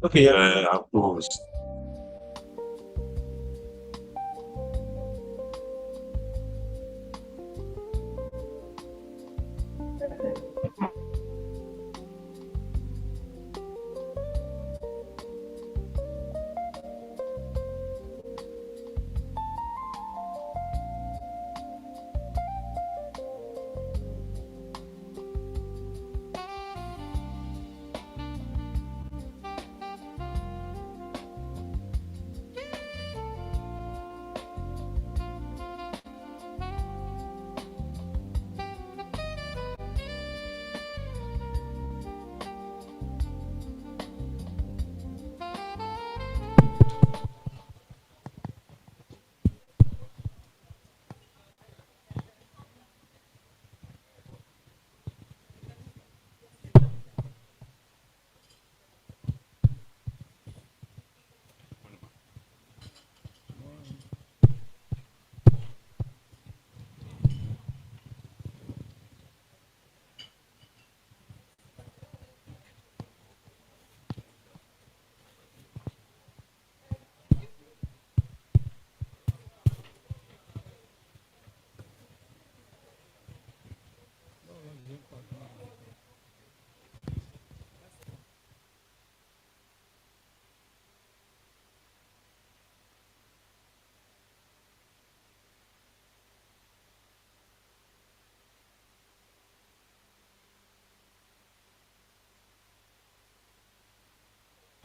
Okay, yeah, I'm close.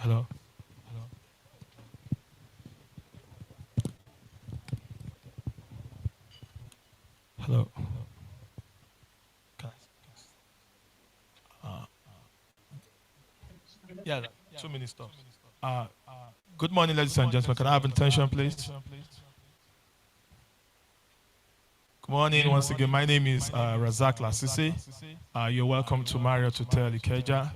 Hello. Hello. Guys. Uh, yeah, like 2 minutes stops. Uh, Good morning, ladies and gentlemen. Can I have attention, please? Good morning once again. My name is Razak Lasisi. You're welcome to Marriott Hotel Ikeja.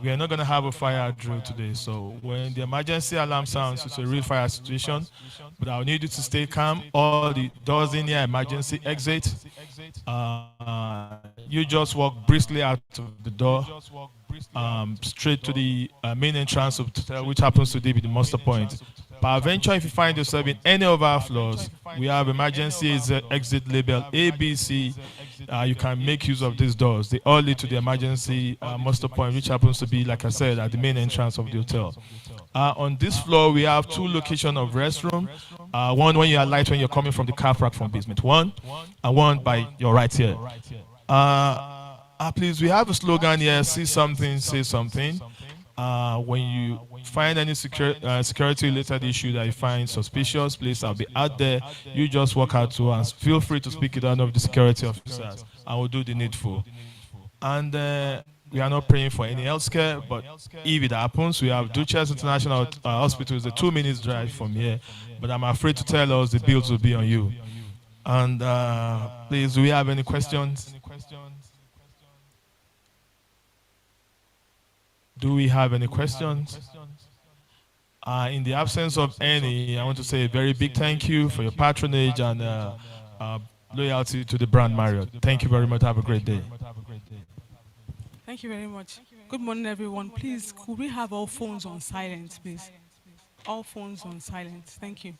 We are not going to have a fire drill today, so when the emergency alarm sounds, it's a real fire situation. But I'll need you to stay calm. All the doors in here, emergency exit. You just walk briskly out of the door, straight to the main entrance of the hotel, which happens to be the muster point. Peradventure, if you find yourself in any of our floors, we have emergency exit label ABC. You can make use of these doors. They all lead to the emergency muster point, which happens to be, like I said, at the main entrance of the hotel. On this floor, we have two locations of restroom. One when you are light when you're coming from the car park from basement one, and one by your right here. Please, we have a slogan here: "See something, say something." When you find any security related issue that you find suspicious, please, I'll be out there. You just walk out to us. Feel free to speak it out of the security officers, and we'll do the needful. And we are not praying for any health care, but if it happens, we have Duchess International Hospital, is a 2 minutes drive from here. But I'm afraid to tell us the bills will be on you. And please, do we have any questions? Do we have any questions? In the absence of any, I want to say a very big thank you for your patronage and uh, loyalty to the brand Marriott. Thank you very much. Have a great day. Thank you very much. Good morning, everyone. Please, could we have all phones on silent, please? All phones on silent. Thank you.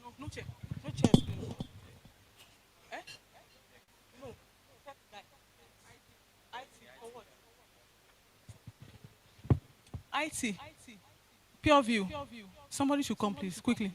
No, no chair. No chairs, please. Eh? No. IT for what? IT. Pure view. Somebody should come, please, quickly.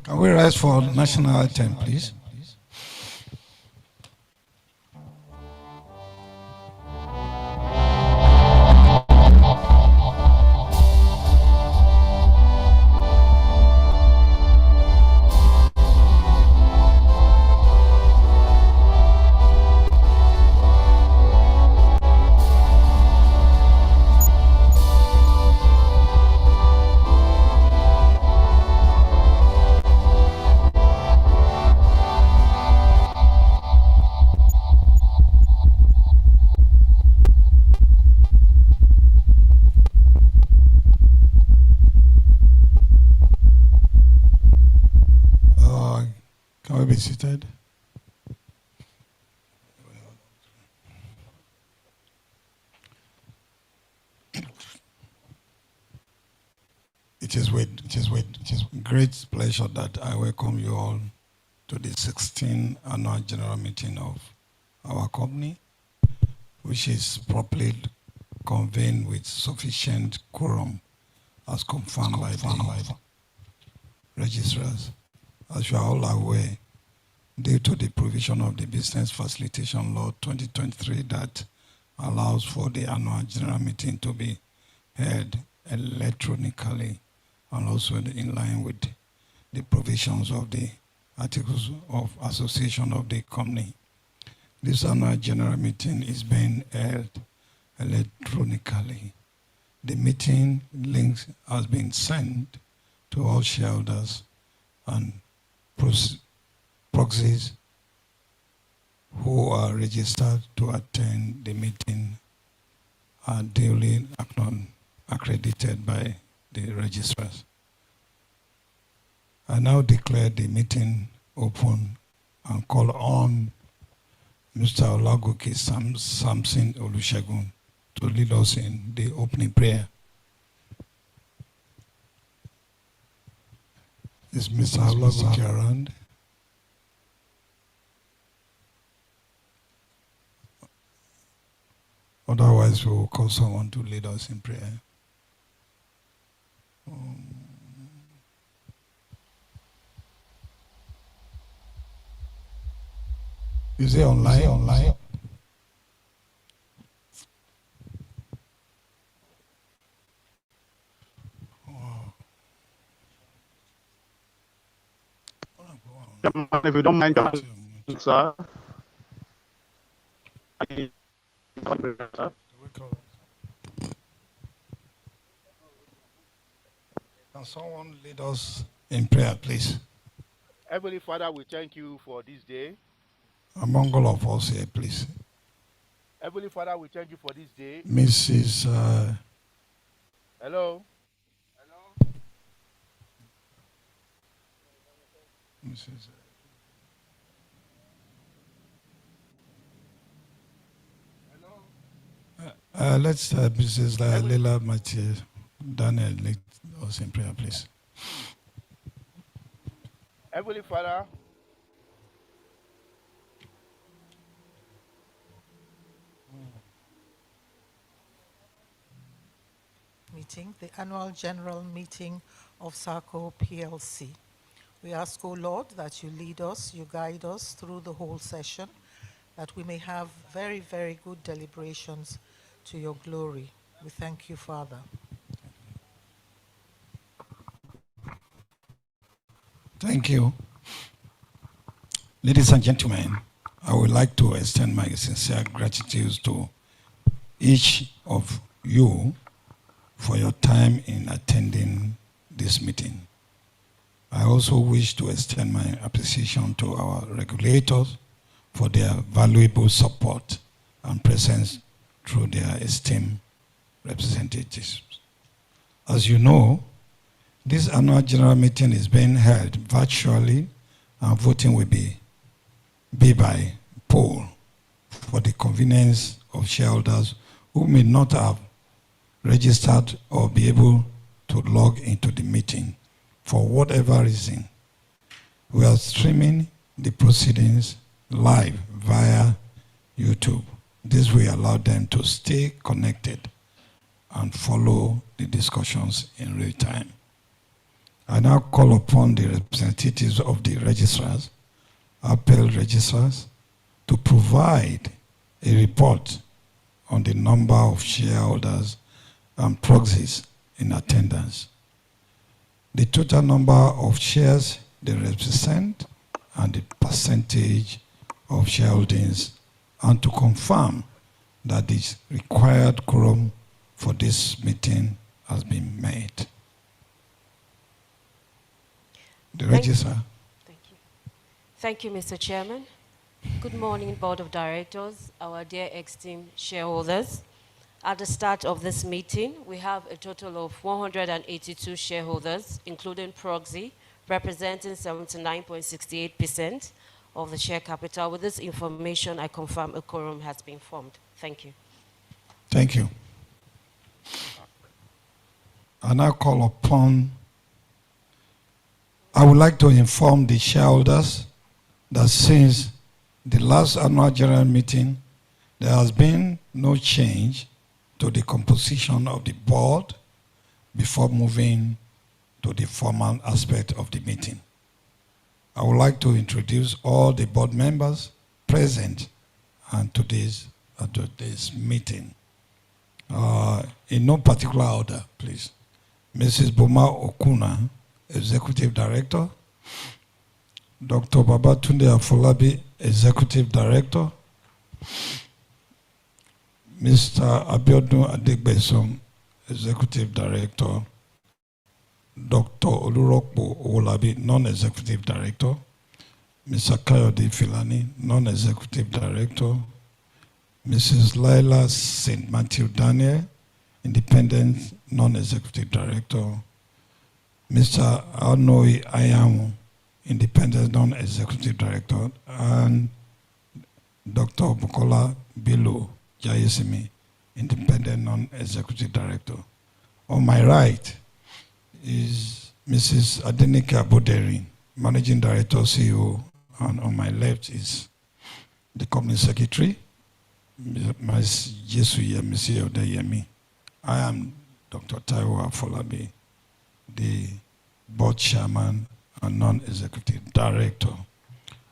Can we rise for national anthem, please? Can we be seated? It is with great pleasure that I welcome you all to the 16th annual general meeting of our company, which is properly convened with sufficient quorum as confirmed by the registrars. As you are all aware, due to the provision of the Business Facilitation Law 2023 that allows for the annual general meeting to be held electronically and also in line with the provisions of the Articles of Association of the company, this annual general meeting is being held electronically. The meeting links has been sent to all shareholders and proxies who are registered to attend the meeting are duly accredited by the registrars. I now declare the meeting open and call on Mr. Olagoke Samson Olusegun to lead us in the opening prayer. Is Mr. Olagoke around? Otherwise, we will call someone to lead us in prayer. Is it online? If you don't mind, sir. Can someone lead us in prayer, please? Heavenly Father, we thank you for this day. Among all of us here, please. Heavenly Father, we thank you for this day. Mrs. Hello? Mrs. Let's Mrs. Leila Mathieu Daniel lead us in prayer, please. Heavenly Father, meeting, the annual general meeting of SAHCO PLC. We ask, O Lord, that you lead us, you guide us through the whole session, that we may have very, very good deliberations to your glory. We thank you, Father. Thank you. Ladies and gentlemen, I would like to extend my sincere gratitude to each of you for your time in attending this meeting. I also wish to extend my appreciation to our regulators for their valuable support and presence through their esteemed representatives. As you know, this annual general meeting is being held virtually and voting will be by poll for the convenience of shareholders who may not have registered or be able to log into the meeting for whatever reason. We are streaming the proceedings live via YouTube. This will allow them to stay connected and follow the discussions in real time. I now call upon the representatives of the registrars, appel registrars, to provide a report on the number of shareholders and proxies in attendance, the total number of shares they represent, and the percentage of shareholdings, and to confirm that the required quorum for this meeting has been met. The registrar. Thank you. Thank you, Mr. Chairman. Good morning, Board of Directors, our dear ex-team shareholders. At the start of this meeting, we have a total of 182 shareholders, including proxy, representing 79.68% of the share capital. With this information, I confirm a quorum has been formed. Thank you. Thank you. I now call upon, I would like to inform the shareholders that since the last annual general meeting, there has been no change to the composition of the board before moving to the formal aspect of the meeting. I would like to introduce all the board members present at today's meeting. In no particular order, please. Mrs. Boma Okuna, Executive Director. Dr. Babatunde Afolabi, Executive Director. Mr. Abiodun Adegbesom, Executive Director. Dr. Olurokpo Owolabi, Non-Executive Director. Mr. Kayode Filani, Non-Executive Director. Mrs. Laila St. Matthew Daniel, Independent Non-Executive Director. Mr. Arnoi Ayamu, Independent Non-Executive Director, and Dr. Bukola Bilo Jayesimi, Independent Non-Executive Director. On my right is Mrs. Adenike Aboderin, Managing Director, CEO, and on my left is the Company Secretary, Ms. Jesuye Mr. Odeyemi. I am Dr. Taiwo Afolabi, the Board Chairman and Non-Executive Director.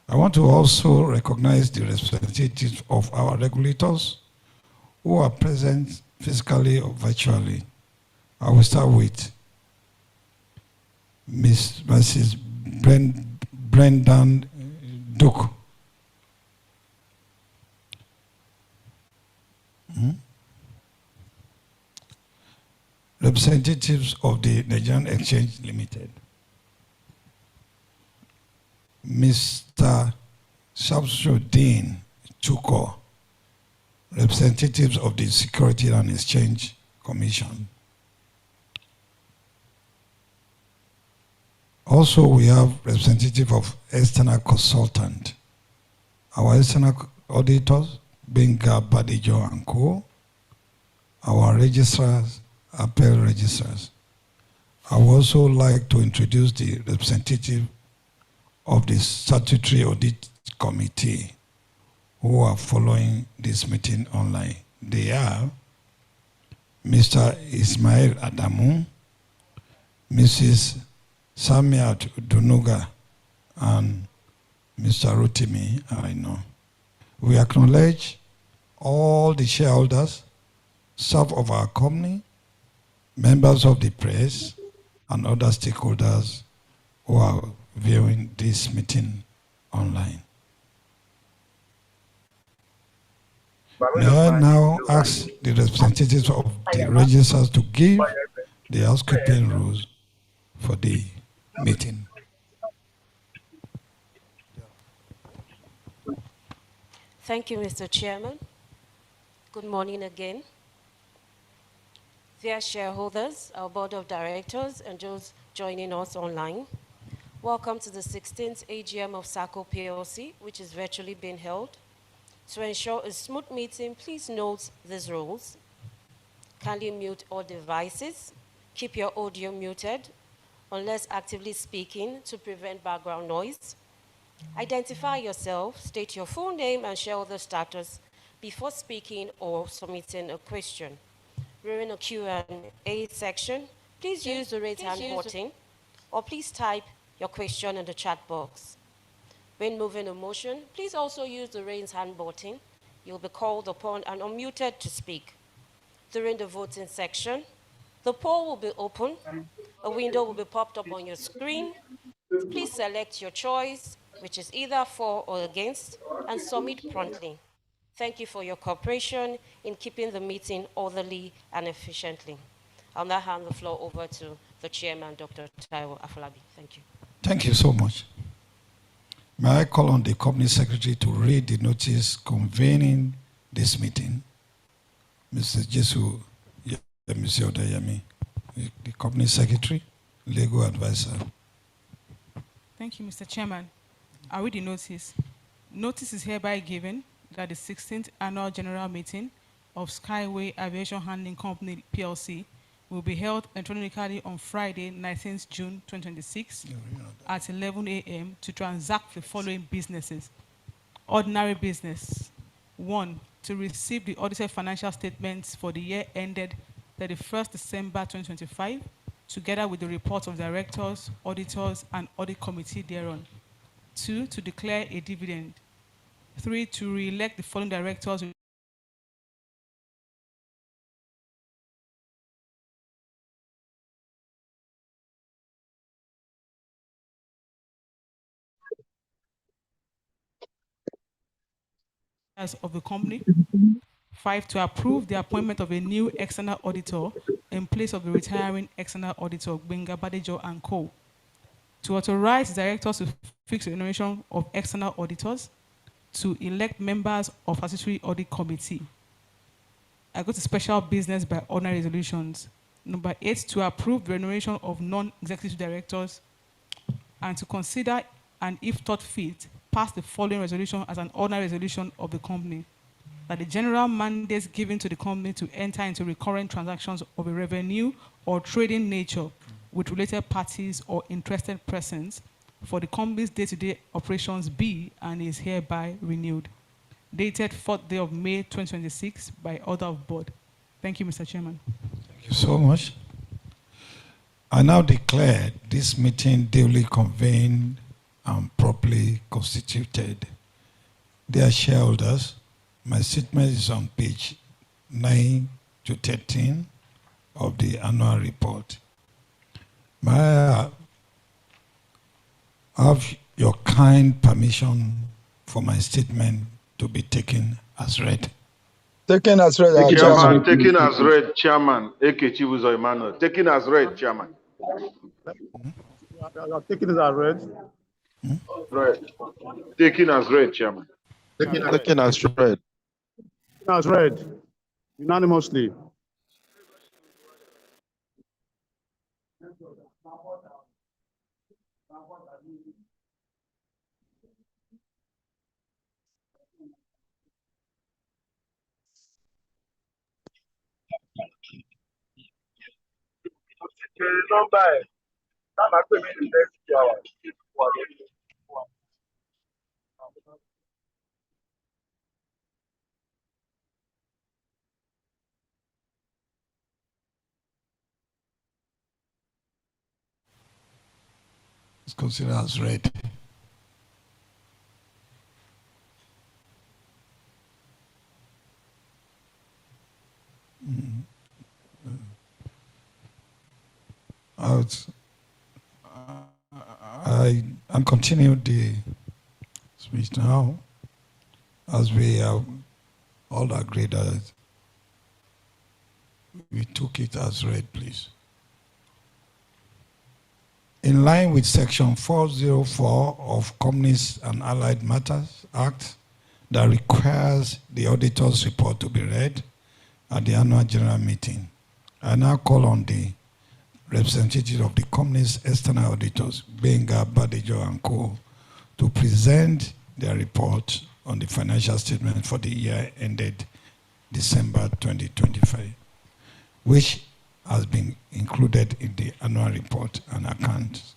I want to also recognize the representatives of our regulators who are present physically or virtually. I will start with Mrs. Brendan Duke. Representatives of the Nigerian Exchange Limited. Mr. Shamsuddin Chuko, representatives of the Security and Exchange Commission. Also, we have representative of external consultant. Our external auditors, Benga Badijo and Co. Our registrars, appel registrars. I would also like to introduce the representative of the Statutory Audit Committee who are following this meeting online. They are Mr. Ismail Adamu, Mrs. Samiat Dunuga, and Mr. Rotimi Aino. We acknowledge all the shareholders, staff of our company, members of the press, and other stakeholders who are viewing this meeting online. May I now ask the representatives of the registrars to give the housekeeping rules for the meeting. Thank you, Mr. Chairman. Good morning again. Dear shareholders, our Board of Directors, and those joining us online, welcome to the 16th AGM of SAHCO PLC, which is virtually being held. To ensure a smooth meeting, please note these rules. Kindly mute all devices. Keep your audio muted unless actively speaking to prevent background noise. Identify yourself, state your full name and shareholder status before speaking or submitting a question. During the Q&A section, please use the raise hand button or please type your question in the chat box. When moving a motion, please also use the raise hand button. You'll be called upon and unmuted to speak. During the voting section, the poll will be open. A window will be popped up on your screen. Please select your choice, which is either for or against, and submit promptly. Thank you for your cooperation in keeping the meeting orderly and efficiently. I'll now hand the floor over to the chairman, Dr. Taiwo Afolabi. Thank you. Thank you so much. May I call on the company secretary to read the notice convening this meeting? Mr. Jesu Mr. Odayami, the company secretary, legal advisor. Thank you, Mr. Chairman. I read the notice. Notice is hereby given that the 16th Annual General Meeting of Skyway Aviation Handling Company, PLC, will be held electronically on Friday, 19th June 2026 at 11 a.m. to transact the following businesses. Ordinary business. 1, to receive the audited financial statements for the year ended 31st December 2025, together with the reports of directors, auditors, and audit committee thereon. 2, to declare a dividend. 3, to re-elect the following directors of the company. 5, to approve the appointment of a new external auditor in place of the retiring external auditor, Benga Badejo and Co. To authorize directors to fix the remuneration of external auditors. To elect members of statutory audit committee. I go to special business by ordinary resolutions. Number 8, to approve the remuneration of non-executive directors, and to consider and, if thought fit, pass the following resolution as an ordinary resolution of the company: that the general mandates given to the company to enter into recurrent transactions of a revenue or trading nature with related parties or interested persons for the company's day-to-day operations be and is hereby renewed. Dated 4th day of May 2026 by order of board. Thank you, Mr. Chairman. Thank you so much. I now declare this meeting duly convened and properly constituted. Dear shareholders, my statement is on page 9 to 13 of the annual report. May I have your kind permission for my statement to be taken as read? Taken as read, Chairman, taken as read, Chairman. Eke Chibuzo Emmanuel. Taken as read, Chairman. Taken as read. Right. Taken as read, Chairman. Taken as read. As read. Unanimously. It's considered as read. I'm continuing the speech now, as we have all agreed that we took it as read, please. In line with Section 404 of Companies and Allied Matters Act, that requires the auditor's report to be read at the annual general meeting, I now call on the representative of the company's external auditors, Benga Badejo and Co., to present their report on the financial statement for the year ended December 2025, which has been included in the annual report and accounts.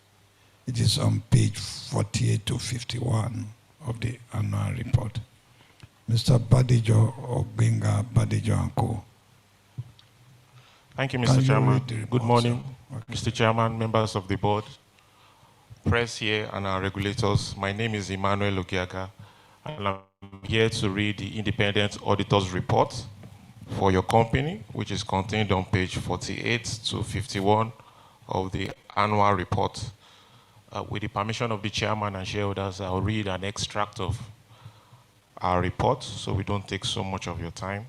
It is on page 48 to 51 of the annual report. Mr. Badejo or Benga Badejo and Co. Thank you, Mr. Chairman. Good morning, Mr. Chairman, members of the board. press here and our regulators, my name is Emmanuel Ogiaga, and I'm here to read the independent auditor's report for your company, which is contained on page 48 to 51 of the annual report. With the permission of the chairman and shareholders, I'll read an extract of our report so we don't take so much of your time.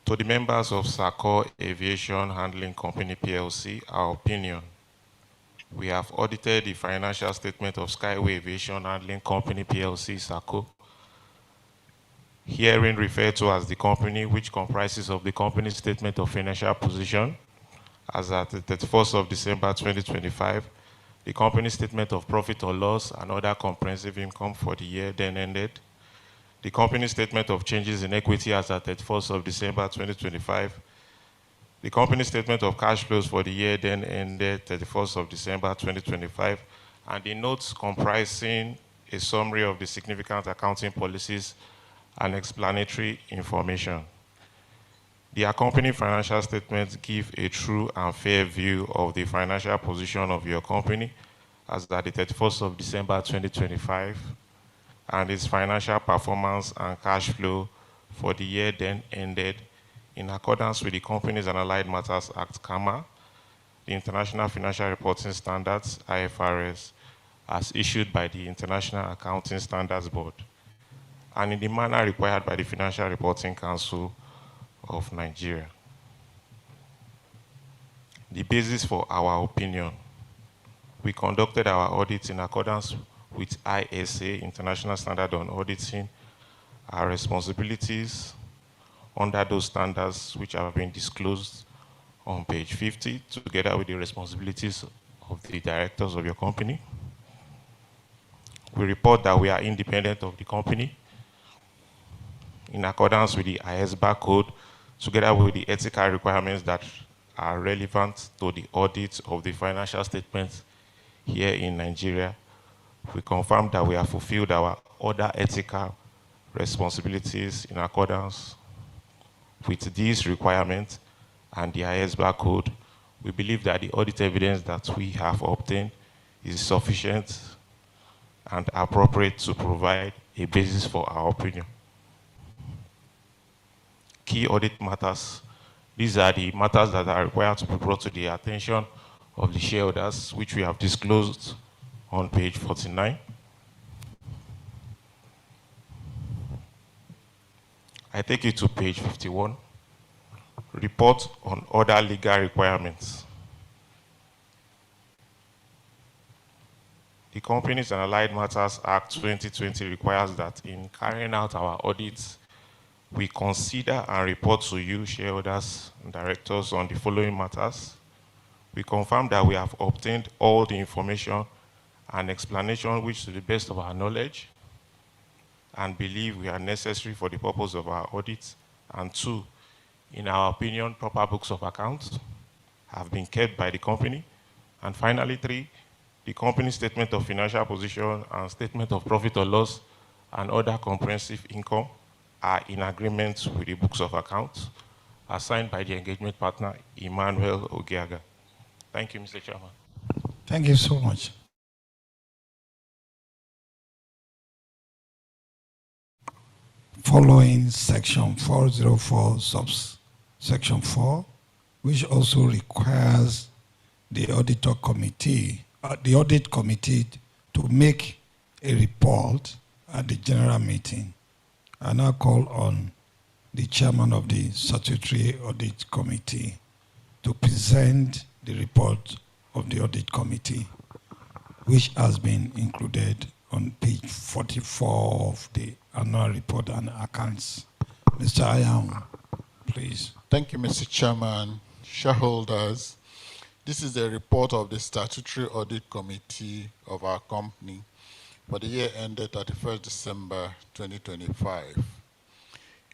To the members of SAHCO Aviation Handling Company PLC, our opinion. We have audited the financial statement of Skyway Aviation Handling Company PLC, SAHCO, herein referred to as the company, which comprises of the company's statement of financial position as at the 31st of December 2025, the company's statement of profit or loss and other comprehensive income for the year then ended, the company's statement of changes in equity as at 31st of December 2025, the company's statement of cash flows for the year then ended 31st of December 2025, and the notes comprising a summary of the significant accounting policies and explanatory information. The accompanying financial statements give a true and fair view of the financial position of your company as at the 31st of December 2025 and its financial performance and cash flow for the year then ended in accordance with the Companies and Allied Matters Act, CAMA, the International Financial Reporting Standards, IFRS, as issued by the International Accounting Standards Board, and in the manner required by the Financial Reporting Council of Nigeria. The basis for our opinion. We conducted our audit in accordance with ISA, International Standard on Auditing, our responsibilities under those standards which have been disclosed on page 50, together with the responsibilities of the directors of your company. We report that we are independent of the company in accordance with the ISBA code, together with the ethical requirements that are relevant to the audit of the financial statements here in Nigeria. We confirm that we have fulfilled our other ethical responsibilities in accordance with these requirements and the ISBA code. We believe that the audit evidence that we have obtained is sufficient and appropriate to provide a basis for our opinion. Key audit matters. These are the matters that are required to be brought to the attention of the shareholders, which we have disclosed on page 49. I take you to page 51. Report on other legal requirements. The Companies and Allied Matters Act 2020 requires that in carrying out our audits, we consider and report to you, shareholders and directors, on the following matters. We confirm that we have obtained all the information and explanation which, to the best of our knowledge and believe we are necessary for the purpose of our audit. And two, in our opinion, proper books of accounts have been kept by the company. And finally, three, the company's statement of financial position and statement of profit or loss and other comprehensive income are in agreement with the books of accounts assigned by the engagement partner, Emmanuel Ogiaga. Thank you, Mr. Chairman. Thank you so much. Following section 404 subsection 4, which also requires the audit committee to make a report at the general meeting. I now call on the chairman of the statutory audit committee to present the report of the audit committee, which has been included on page 44 of the annual report and accounts. Mr. Ayam, please. Thank you, Mr. Chairman. Shareholders, this is a report of the Statutory Audit Committee of our company for the year ended 31st December 2025.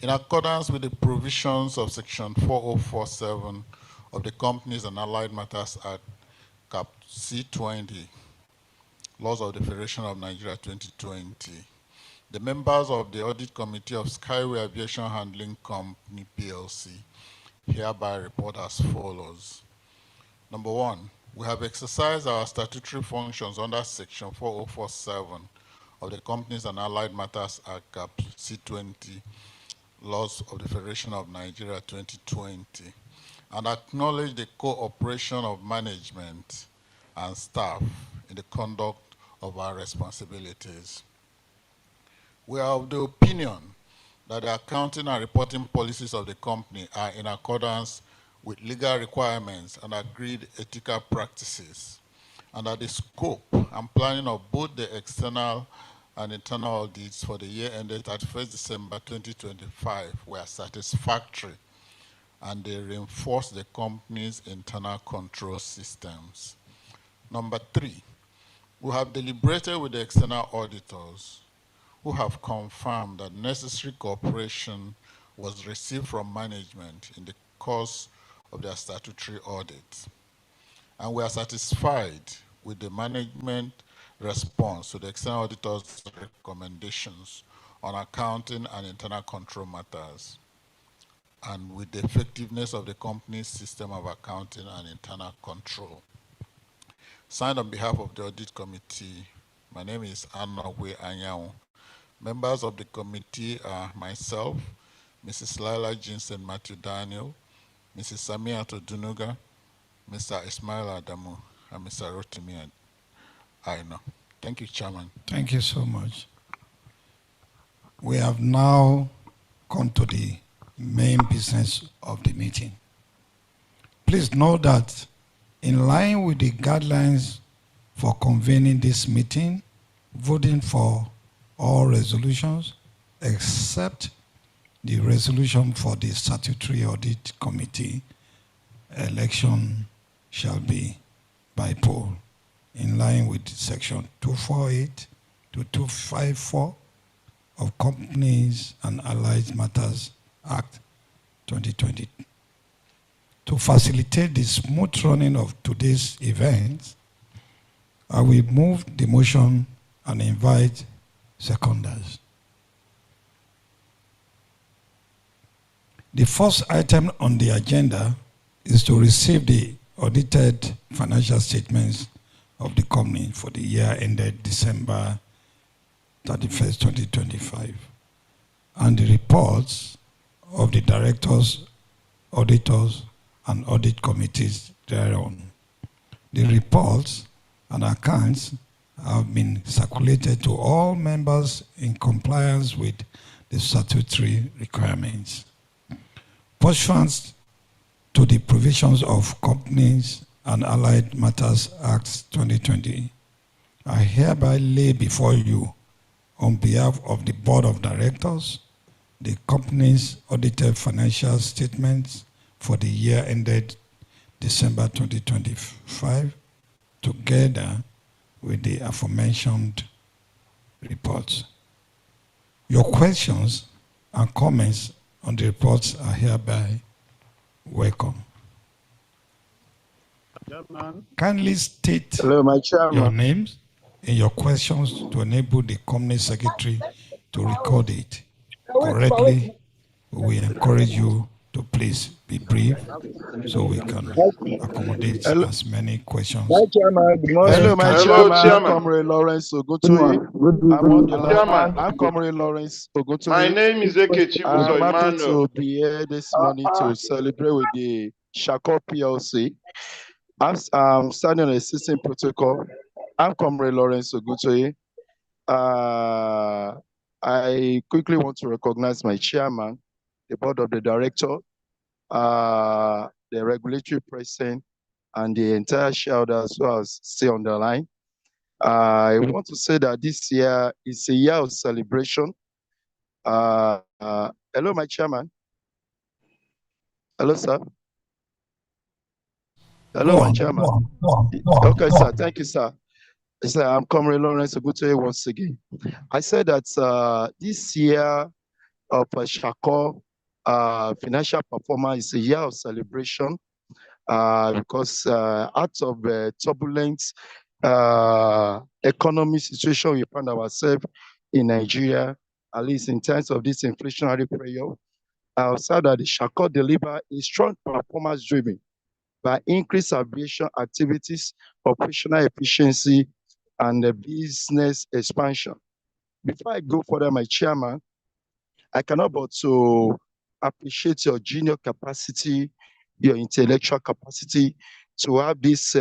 In accordance with the provisions of section 4047 of the Companies and Allied Matters Act, Cap C20, Laws of the Federation of Nigeria 2020, the members of the Audit Committee of Skyway Aviation Handling Company PLC hereby report as follows. Number one, We have exercised our statutory functions under Section 4047 of the Companies and Allied Matters Act, Cap C20, Laws of the Federation of Nigeria 2020, and acknowledge the cooperation of management and staff in the conduct of our responsibilities. We are of the opinion that the accounting and reporting policies of the company are in accordance with legal requirements and agreed ethical practices, and that the scope and planning of both the external and internal audits for the year ended 31st December 2025 were satisfactory, and they reinforce the company's internal control systems. Number 3, we have deliberated with the external auditors who have confirmed that necessary cooperation was received from management in the course of their statutory audit. And we are satisfied with the management response to the external auditor's recommendations on accounting and internal control matters, and with the effectiveness of the company's system of accounting and internal control. Signed on behalf of the Audit Committee, my name is Anogwe Anyao. Members of the committee are myself, Mrs. Lila Jinsen Matthew Daniel, Mrs. Samia Todunuga, Mr. Ismail Adamu, and Mr. Rotimi Aino. Thank you, Chairman. Thank you so much. We have now come to the main business of the meeting. Please note that in line with the guidelines for convening this meeting, voting for all resolutions except the resolution for the statutory audit committee election shall be by poll in line with section 248 to 254 of Companies and Allied Matters Act 2020. To facilitate the smooth running of today's event, I will move the motion and invite seconders. The first item on the agenda is to receive the audited financial statements of the company for the year ended December 31st, 2025, and the reports of the directors, auditors, and audit committees thereon. The reports and accounts have been circulated to all members in compliance with the statutory requirements. Pursuant to the provisions of Companies and Allied Matters Act 2020, I hereby lay before you, on behalf of the Board of Directors, the company's audited financial statements for the year ended December 2025, together with the aforementioned reports. Your questions and comments on the reports are hereby welcome. Chairman. Kindly state your names and your questions to enable the company secretary to record it correctly. We encourage you to please be brief so we can accommodate as many questions. Hello, my chairman. Comrade Lawrence Oguntoye. I'm Comrade Lawrence Oguntoye. My name is Ekechi I'm happy Emmanuel. to be here this morning to celebrate with the SAHCO PLC. I'm standing on a system protocol. I'm Comrade Lawrence Oguntoye. I quickly want to recognize my chairman, the board of the director, the regulatory president, and the entire shareholders who are still on the line. I want to say that this year is a year of celebration. Hello, my chairman. Hello, sir. Hello, my chairman. Okay, sir. Thank you, sir. Sir, I'm Comrade Lawrence Oguntoye once again. I said that this year of SAHCO financial performance is a year of celebration because out of the turbulent economic situation we find ourselves in Nigeria, at least in terms of this inflationary pressure, I said that the SAHCO deliver a strong performance driven by increased aviation activities, operational efficiency, and the business expansion. Before I go further, my chairman, I cannot but to appreciate your junior capacity, your intellectual capacity to have this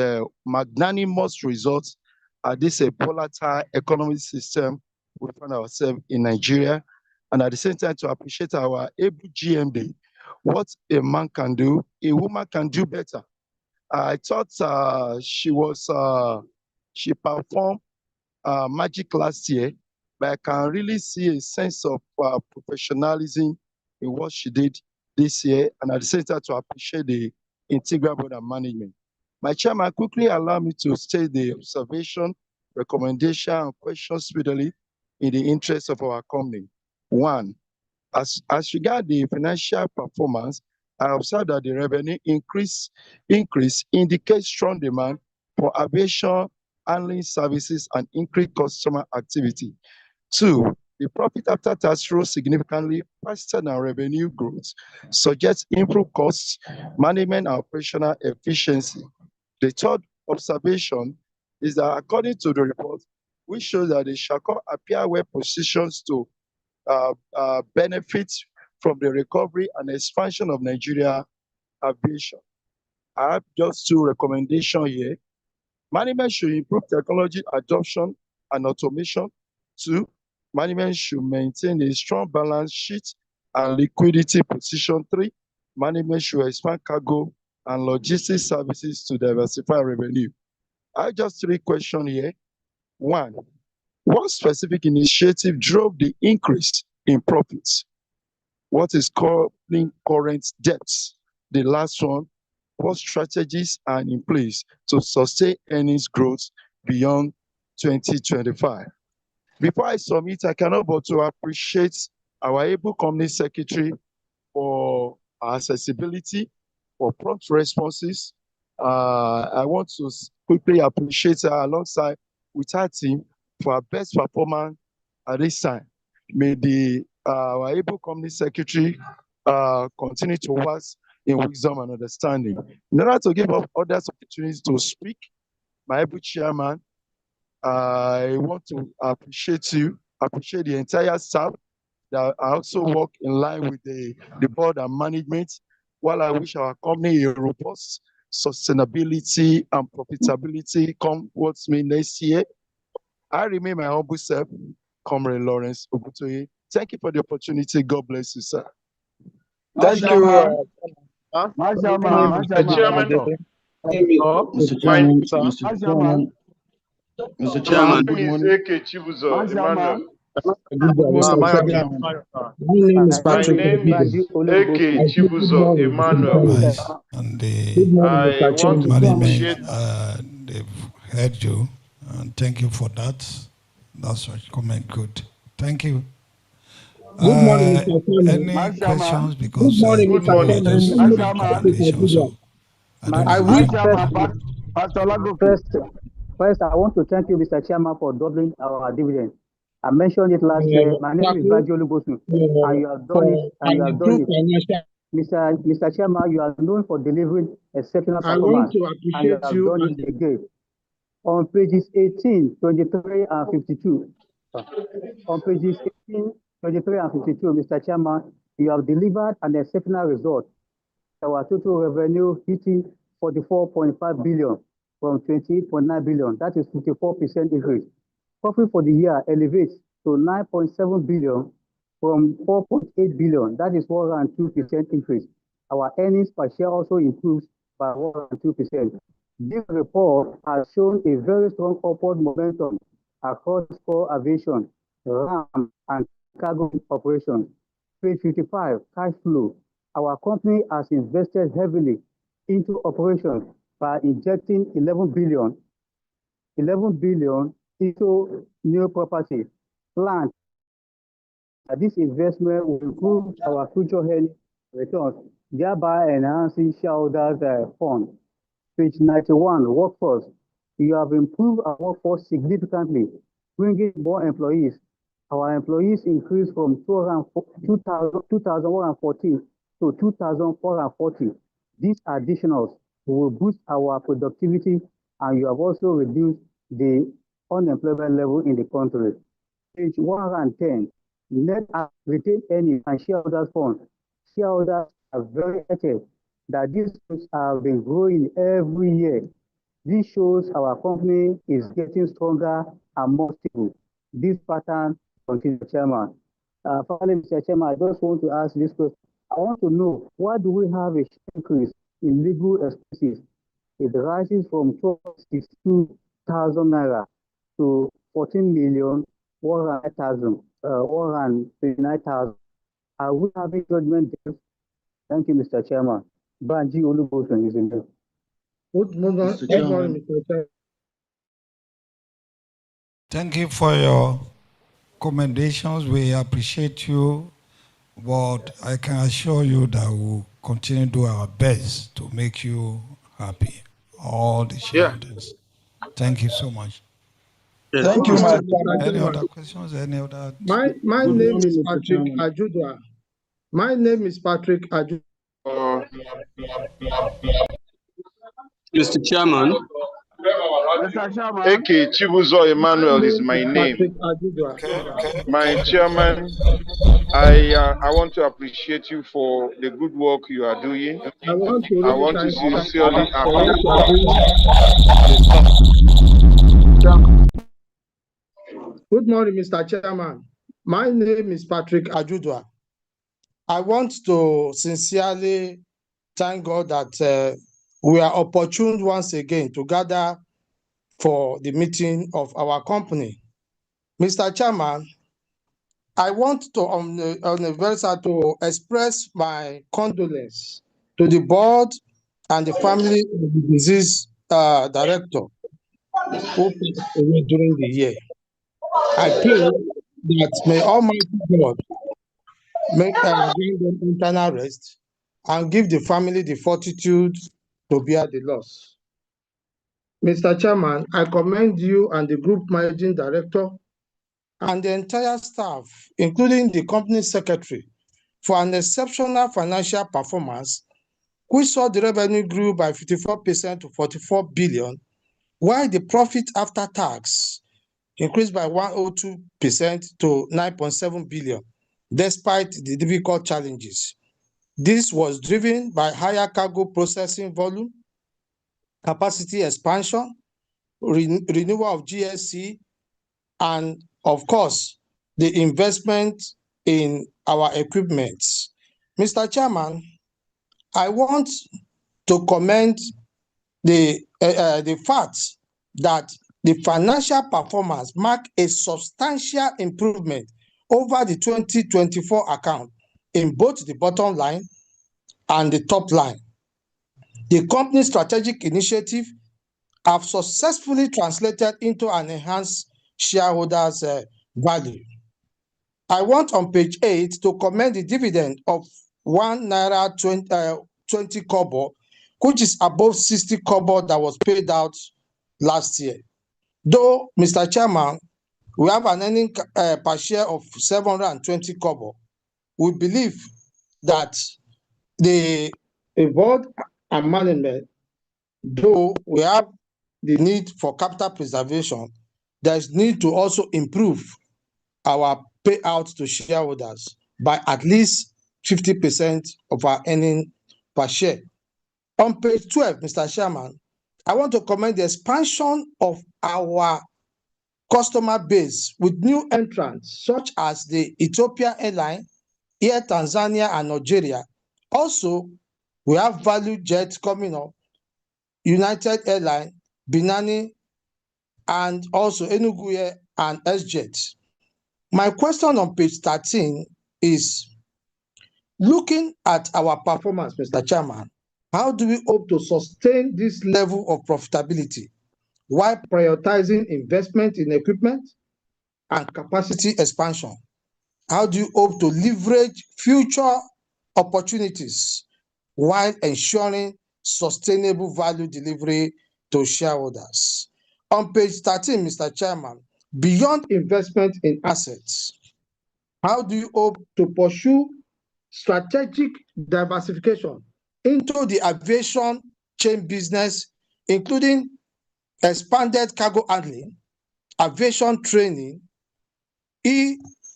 magnanimous results at this volatile economic system we find ourselves in Nigeria. And at the same time, to appreciate our able GMD. What a man can do, a woman can do better. I thought she performed magic last year, but I can really see a sense of professionalism in what she did this year, and at the same time to appreciate the integral board and management. My chairman, quickly allow me to state the observation, recommendation, and questions speedily in the interest of our company. One, as regard the financial performance, I observed that the revenue increase indicates strong demand for aviation handling services and increased customer activity. Two, the profit after tax rose significantly faster than revenue growth, suggests improved costs, management, and operational efficiency. The third observation is that according to the report, which shows that the SAHCO appear well positioned to benefit from the recovery and expansion of Nigeria aviation. I have just two recommendations here. Management should improve technology adoption and automation. Two, management should maintain a strong balance sheet and liquidity position. Three, management should expand cargo and logistics services to diversify revenue. I have just three questions here. One, what specific initiative drove the increase in profits? What is causing current debts? The last one, what strategies are in place to sustain earnings growth beyond 2025? Before I submit, I cannot but to appreciate our able company secretary for accessibility, for prompt responses. I want to quickly appreciate her alongside with her team for our best performance at this time. May our able company secretary continue to work in wisdom and understanding. In order to give up others opportunities to speak, my able chairman, I want to appreciate the entire staff that also work in line with the board and management, while I wish our company a robust sustainability and profitability come what's me next year. I remain my humble self, Comrade Lawrence Ogutoye. Thank you for the opportunity. God bless you, sir. Thank you. Mr. Chairman. Mr. Chairman. Mr. Chairman. My name is Eke Chibuzo Emmanuel. My name is My Patrick. name is Eke Chibuzo Emmanuel. And I want to appreciate. they've heard you, and thank you for that. That's what comment. Good. Thank you. Good morning, Mr. Chairman. Any questions? Because Good morning. just giving recommendations, so I don't know. Pastor Lago, First, I want to thank you, Mr. Chairman, for doubling our dividend. I mentioned it last year. My name is Bajolu Bosu, and you have done it, and you have done it. Mr. Chairman, you are known for delivering exceptional performance, and you have done it again. On pages 18, 23, and 52, on pages 18, 23, and 52, Mr. Chairman, you have delivered an exceptional result. Our total revenue hitting 44.5 billion from 28.9 billion. That is 54% increase. Profit for the year elevates to 9.7 billion from 4.8 billion. That is 102% increase. Our earnings per share also improves by 102%. This report has shown a very strong upward momentum across core aviation, RAM, and cargo operations. Page 55, cash flow. Our company has invested heavily into operations by injecting 11 billion into new property, plant. This investment will improve our future returns, thereby enhancing shareholders' funds. Page 91, workforce. You have improved our workforce significantly, bringing more employees. Our employees increased from 2,114 to 2,440. These additionals We will boost our productivity, and you have also reduced the unemployment level in the country. Page 110, net retained earnings and shareholders' funds. Shareholders are very excited that these funds have been growing every year. This shows our company is getting stronger and more stable. This pattern continues, Chairman. Finally, Mr. Chairman, I just want to ask this question. I want to know, why do we have a increase in legal expenses? It rises from 12,62,000 naira to 14,129,000. Are we having judgment debts? Thank you, Mr. Chairman. Banji Olubosun is in there. Good morning, Mr. Chairman. Thank you for your commendations. We appreciate you, but I can assure you that we'll continue to do our best to make you happy, all the shareholders. Thank you so much. Thank you, Mr. Any other questions? Any other? My name is Patrick Ajudwa. My name is Patrick Ajudwa. Mr. Chairman. Eke Chibuzo Emmanuel is my name. My chairman, I want to appreciate you for the good work you are doing. I want to sincerely Good morning, Mr. Chairman. My name is Patrick Ajudwa. I want to sincerely thank God that we are opportune once again to gather for the meeting of our company. Mr. Chairman, I want to, on the very side, to express my condolence to the board and the family of the deceased director who passed away during the year. I pray that may Almighty God make them internal rest and give the family the fortitude to bear the loss. Mr. Chairman, I commend you and the group managing director and the entire staff, including the company secretary, for an exceptional financial performance, which saw the revenue grew by 54% to 44 billion, while the profit after tax increased by 102% to 9.7 billion, despite the difficult challenges. This was driven by higher cargo processing volume, capacity expansion, renewal of GSC, and of course, the investment in our equipment. Mr. Chairman, I want to commend the fact that the financial performance marked a substantial improvement over the 2024 account in both the bottom line and the top line. The company's strategic initiative have successfully translated into an enhanced shareholders' value. I want on page 8 to commend the dividend of 1 naira 20 kobo, which is above 60 kobo that was paid out last year. Though, Mr. Chairman, we have an earning per share of 720 kobo. We believe that the board and management, though we have the need for capital preservation, there's need to also improve our payout to shareholders by at least 50% of our earning per share. On page 12, Mr. Chairman, I want to commend the expansion of our customer base with new entrants such as the Ethiopia Airline, Air Tanzania, and Nigeria. Also, we have Value Jet coming up, United Airlines, Binani, and also Enugu Air and SJet. My question on page 13 is, looking at our performance, Mr. Chairman, how do we hope to sustain this level of profitability while prioritizing investment in equipment and capacity expansion? How do you hope to leverage future opportunities while ensuring sustainable value delivery to shareholders? On page 13, Mr. Chairman, beyond investment in assets, how do you hope to pursue strategic diversification into the aviation chain business, including expanded cargo handling, aviation training,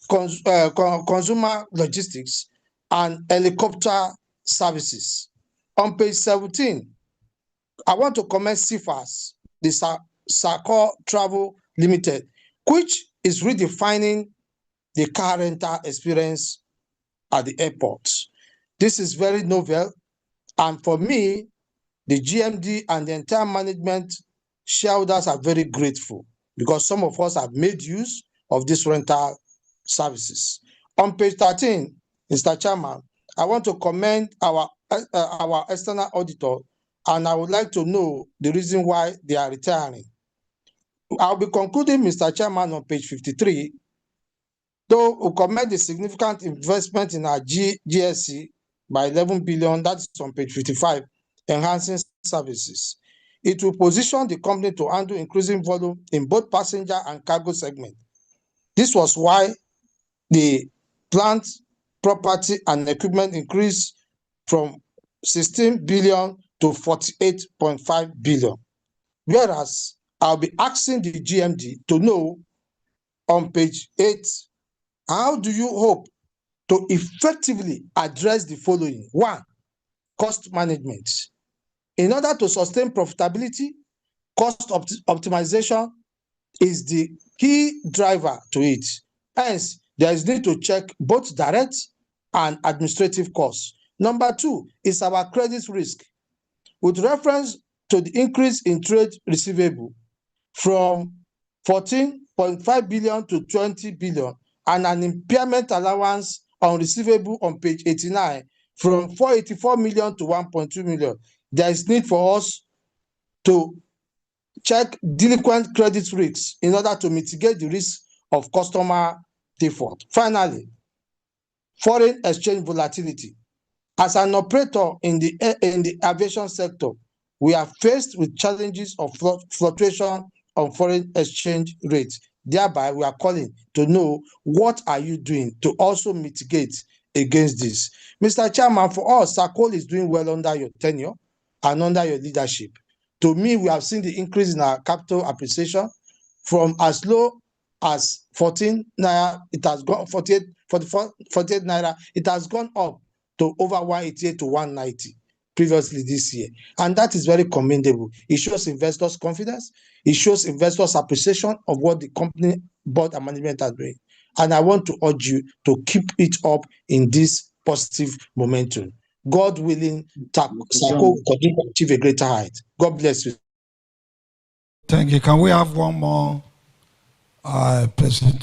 consumer logistics, and helicopter services. On page 17, I want to commend CFAS, the SAHCO Travel Limited, which is redefining the car rental experience at the airport. This is very novel, and for me, the GMD and the entire management shareholders are very grateful because some of us have made use of these rental services. On page 13, Mr. Chairman, I want to commend our external auditor, and I would like to know the reason why they are retiring. I'll be concluding, Mr. Chairman, on page 53. Though we commend the significant investment in our GSC by 11 billion, that's on page 55, enhancing services. It will position the company to handle increasing volume in both passenger and cargo segment. This was why the plant, property, and equipment increased from 16 billion to 48.5 billion. Whereas I'll be asking the GMD to know on page 8, how do you hope to effectively address the following? 1, cost management. In order to sustain profitability, cost optimization is the key driver to it. Hence, there is need to check both direct and administrative costs. Number 2 is our credit risk. With reference to the increase in trade receivable from 14.5 billion to 20 billion and an impairment allowance on receivable on page 89 from 484 million to 1.2 million, there is need for us to check delinquent credit risks in order to mitigate the risk of customer default. Finally, foreign exchange volatility. As an operator in the aviation sector, we are faced with challenges of fluctuation on foreign exchange rates. Thereby, we are calling to know what are you doing to also mitigate against this. Mr. Chairman, for us, SAHCO is doing well under your tenure and under your leadership. To me, we have seen the increase in our capital appreciation from as low as 14 naira, it has gone 48 naira, it has gone up to over 188 to 190 previously this year. And that is very commendable. It shows investors' confidence. It shows investors' appreciation of what the company, board, and management are doing. And I want to urge you to keep it up in this positive momentum. God willing, SAHCO continue to achieve a greater height. God bless you. Thank you. Can we have one more person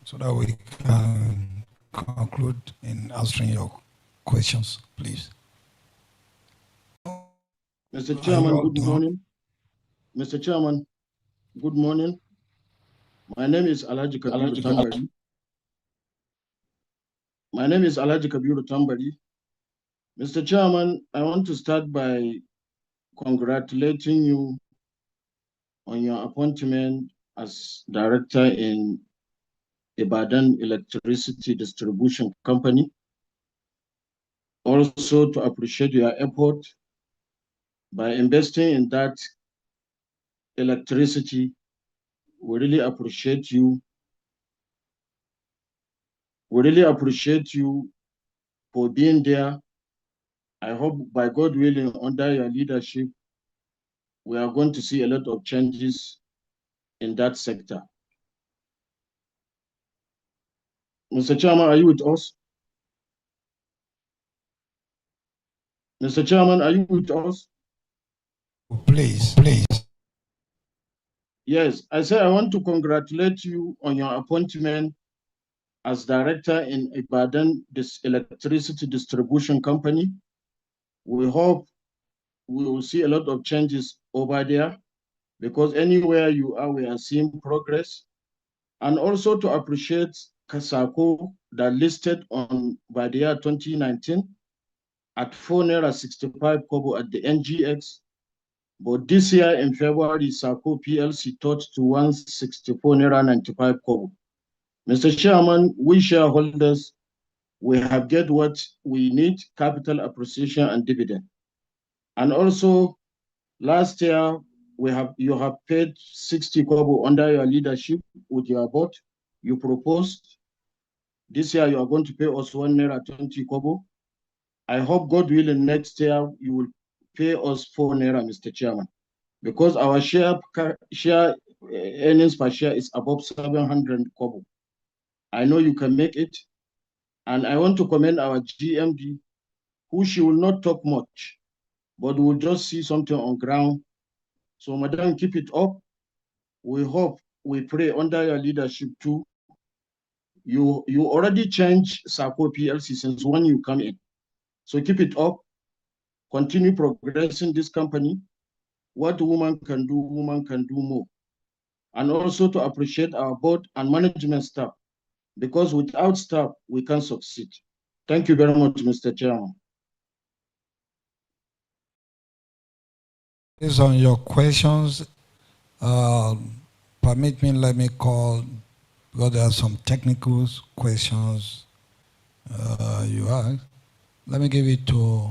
so that we can conclude in answering your questions, please? Mr. Chairman, good morning. Mr. Chairman, good morning. My name is Alhaji Kabiru Tambari. My name is Alhaji Kabiru Tambari. Mr. Chairman, I want to start by congratulating you on your appointment as director in Ibadan Electricity Distribution Company. Also to appreciate your effort by investing in that electricity. We really appreciate you. We really appreciate you for being there. I hope by God willing, under your leadership, we are going to see a lot of changes in that sector. Mr. Chairman, are you with us? Mr. Chairman, are you with us? Please. Yes, I say I want to congratulate you on your appointment as director in Ibadan Electricity Distribution Company. We hope we will see a lot of changes over there, because anywhere you are, we are seeing progress. And also to appreciate SAHCO that listed on by the year 2019 at 4.65 kobo at the NGX. But this year in February, SAHCO PLC touched to 164.95 kobo. Mr. Chairman, we shareholders, we have get what we need, capital appreciation and dividend. And also Last year, you have paid 60 kobo under your leadership with your board. You proposed. This year, you are going to pay us 1 naira 20 kobo. I hope, God willing, next year you will pay us 4 naira, Mr. Chairman, because our share earnings per share is above 700 kobo. I know you can make it. And I want to commend our GMD, who she will not talk much, but will just see something on ground. So, Madam, keep it up. We hope, we pray under your leadership too. You already changed SAHCO PLC since when you come in. So keep it up. Continue progressing this company. What woman can do more. And also to appreciate our board and management staff, because without staff, we can't succeed. Thank you very much, Mr. Chairman. Based on your questions, permit me, let me call, because there are some technical questions you asked. Let me give it to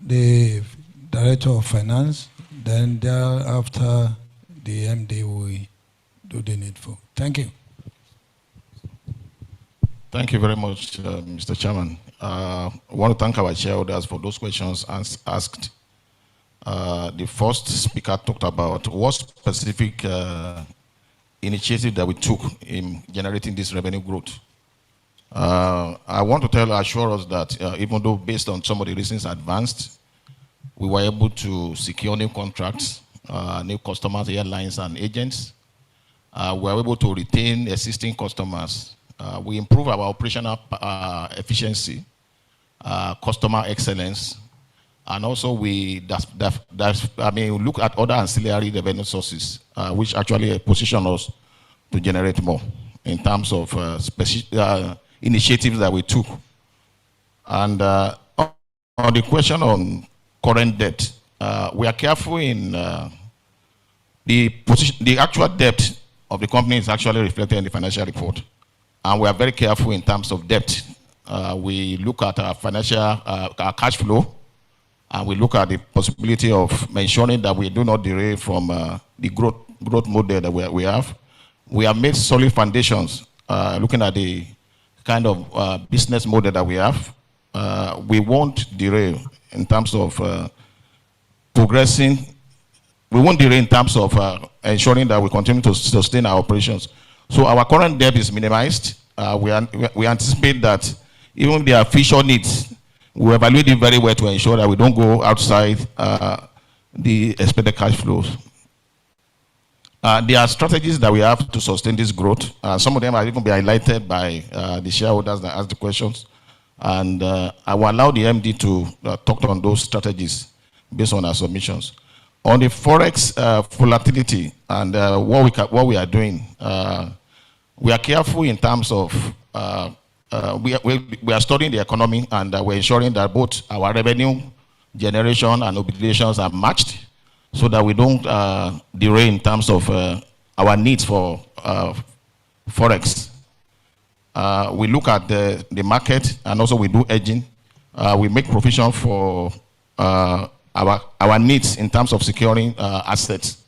the Director of Finance, then thereafter the MD will do the needful. Thank you. Thank you very much, Mr. Chairman. I want to thank our shareholders for those questions asked. The first speaker talked about what specific initiative that we took in generating this revenue growth. I want to assure us that even though based on some of the reasons advanced, we were able to secure new contracts, new customers, airlines and agents. We were able to retain existing customers. We improve our operational efficiency, customer excellence, and also we look at other ancillary revenue sources, which actually position us to generate more in terms of initiatives that we took. And on the question on current debt, we are careful in the actual debt of the company is actually reflected in the financial report. And we are very careful in terms of debt. We look at our financial, our cash flow, and we look at the possibility of ensuring that we do not derail from the growth model that we have. We have made solid foundations, looking at the kind of business model that we have. We won't derail in terms of progressing. We won't derail in terms of ensuring that we continue to sustain our operations. So our current debt is minimized. We anticipate that even their future needs, we evaluate it very well to ensure that we don't go outside the expected cash flows. There are strategies that we have to sustain this growth. Some of them have even been highlighted by the shareholders that asked the questions. And I will allow the MD to talk on those strategies based on our submissions. On the Forex volatility and what we are doing, we are careful in terms of, we are studying the economy and we're ensuring that both our revenue generation and obligations are matched so that we don't derail in terms of our needs for Forex. We look at the market and also we do hedging. We make provision for our needs in terms of securing assets.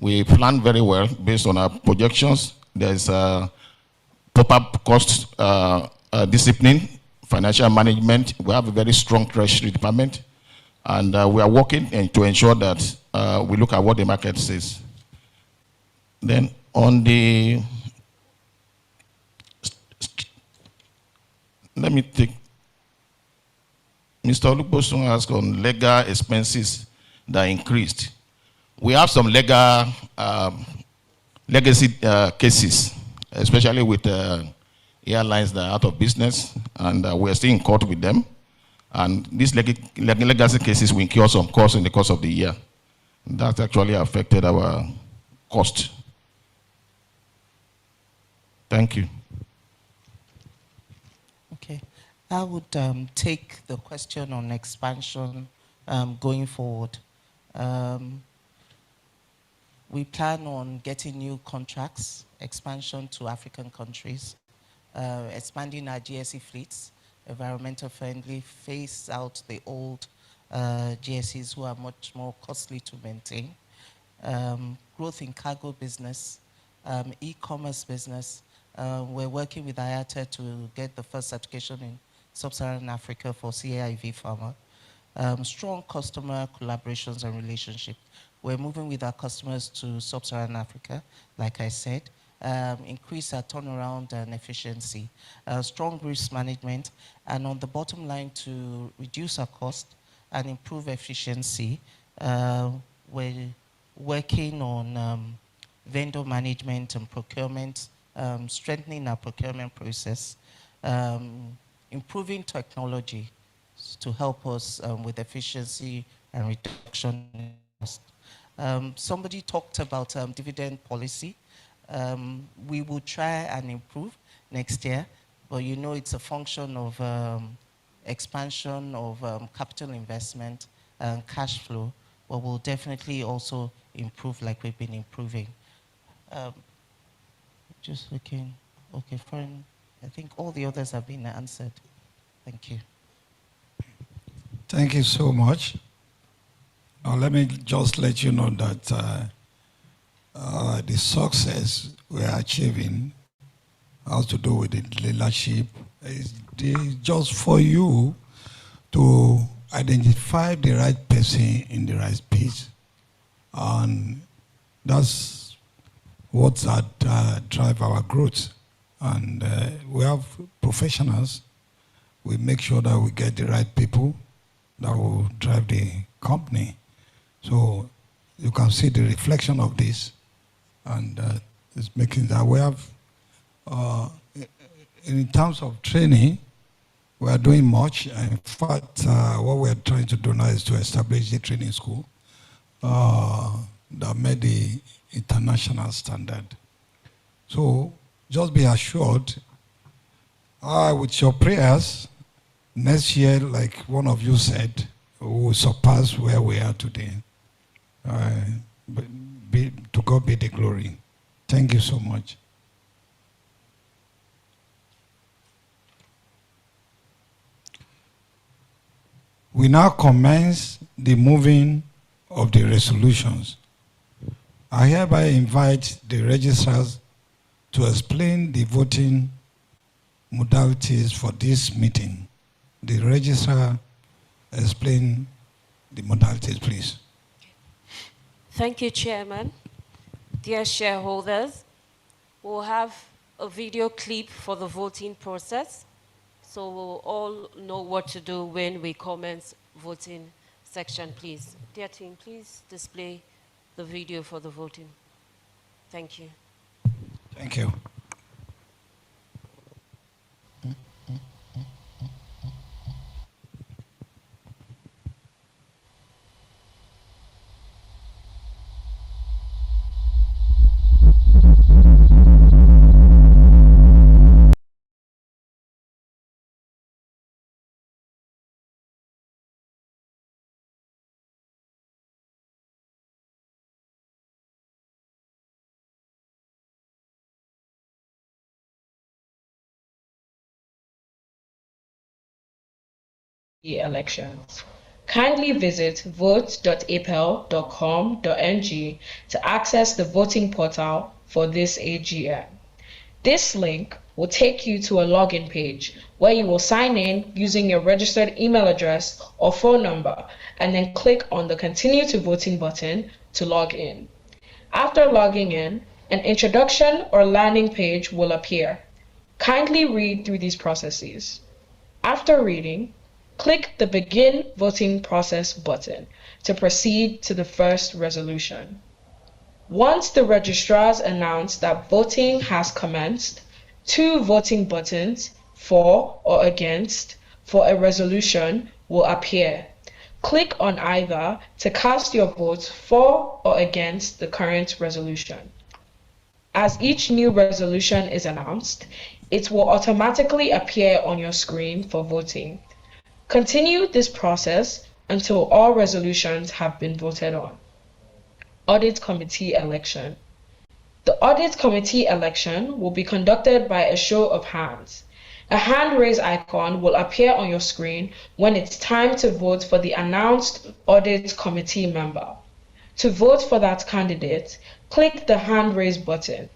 We plan very well based on our projections. There's proper cost discipline, financial management. We have a very strong treasury department, and we are working to ensure that we look at what the market says. Then on the, let me take, Mr. Olubosun asked on legal expenses that increased. We have some legal legacy cases, especially with airlines that are out of business, and we're still in court with them. And these legacy cases will incur some costs in the course of the year. That actually affected our cost. Thank you. Okay. I would take the question on expansion going forward. We plan on getting new contracts, expansion to African countries, expanding our GSE fleets, environmental friendly, phase out the old GSEs who are much more costly to maintain. Growth in cargo business, e-commerce business. We're working with IATA to get the first certification in Sub-Saharan Africa for CAIV farmer. Strong customer collaborations and relationships. We're moving with our customers to Sub-Saharan Africa, like I said. Increase our turnaround and efficiency. Strong risk management, and on the bottom line, to reduce our cost and improve efficiency. We're working on vendor management and procurement, strengthening our procurement process, improving technology to help us with efficiency and reduction in cost. Somebody talked about dividend policy. We will try and improve next year, but you know it's a function of expansion of capital investment and cash flow, but we'll definitely also improve like we've been improving. Just looking, okay, fine. I think all the others have been answered. Thank you. Thank you so much. Let me just let you know that the success we are achieving has to do with the leadership. It's just for you to identify the right person in the right place. And that's what drive our growth. And we have professionals. We make sure that we get the right people that will drive the company. So you can see the reflection of this, and it's making that we have, in terms of training, we are doing much. In fact, what we are trying to do now is to establish a training school that met the international standard. So just be assured, with your prayers, next year, like one of you said, we will surpass where we are today. To God be the glory. Thank you so much. We now commence the moving of the resolutions. I hereby invite the registrars to explain the voting modalities for this meeting. The registrar explain the modalities, please. Thank you, Chairman. Dear shareholders, we'll have a video clip for the voting process, so we'll all know what to do when we commence voting section, please. Dear team, please display the video for the voting. Thank you. Thank you. Elections. Kindly visit vote.apel.com.ng to access the voting portal for this AGM. This link will take you to a login page where you will sign in using your registered email address or phone number and then click on the Continue to Voting button to log in. After logging in, an introduction or landing page will appear. Kindly read through these processes. After reading, click the Begin Voting Process button to proceed to the first resolution. Once the registrars announce that voting has commenced, two voting buttons, for or against, for a resolution will appear. Click on either to cast your vote for or against the current resolution. As each new resolution is announced, it will automatically appear on your screen for voting. Continue this process until all resolutions have been voted on. Audit Committee election. The Audit Committee election will be conducted by a show of hands, A hand raise icon will appear on your screen when it's time to vote for the announced audit committee member. To vote for that candidate, click the hand raise button.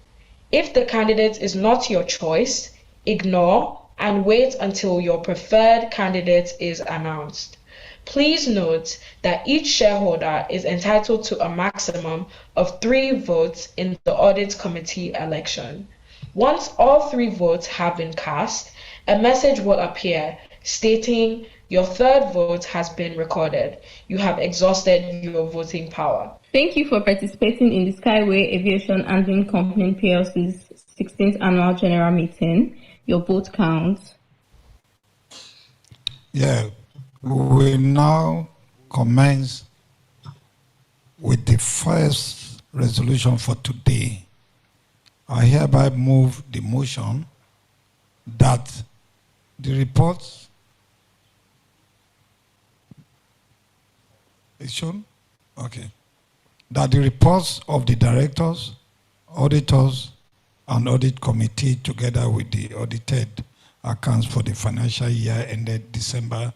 If the candidate is not your choice, ignore and wait until your preferred candidate is announced. Please note that each shareholder is entitled to a maximum of 3 votes in the audit committee election. Once all 3 votes have been cast, a message will appear stating your third vote has been recorded. You have exhausted your voting power. Thank you for participating in the Skyway Aviation Handling Company PLC's 16th Annual General Meeting. Your vote counts. Yeah, we will now commence with the first resolution for today. I hereby move the motion that the reports is shown. Okay. That the reports of the directors, auditors, and audit committee, together with the audited accounts for the financial year ended December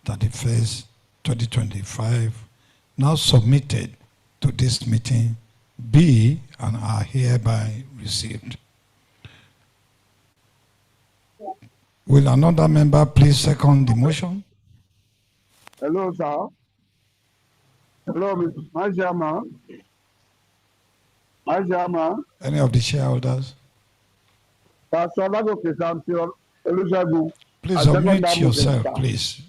31st, 2025, now submitted to this meeting, be and are hereby received. Will another member please second the motion? Hello, sir. Hello, my chairman. My chairman. Any of the shareholders? Pastor Olagoke Samson Olusegun. Please unmute yourself, please.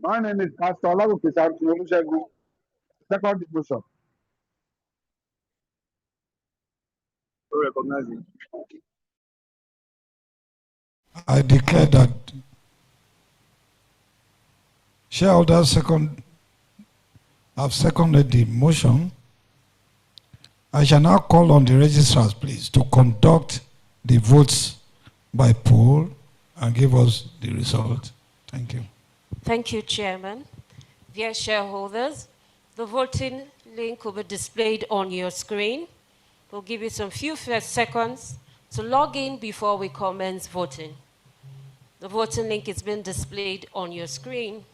My name is Pastor Olagoke Samson Olusegun. Second motion. To recognize it. I declare that shareholders have seconded the motion. I shall now call on the registrars, please, to conduct the votes by poll and give us the result. Thank you. Thank you, Chairman. Dear shareholders, the voting link will be displayed on your screen. We'll give you some few seconds to log in before we commence voting. The voting link is being displayed on your screen.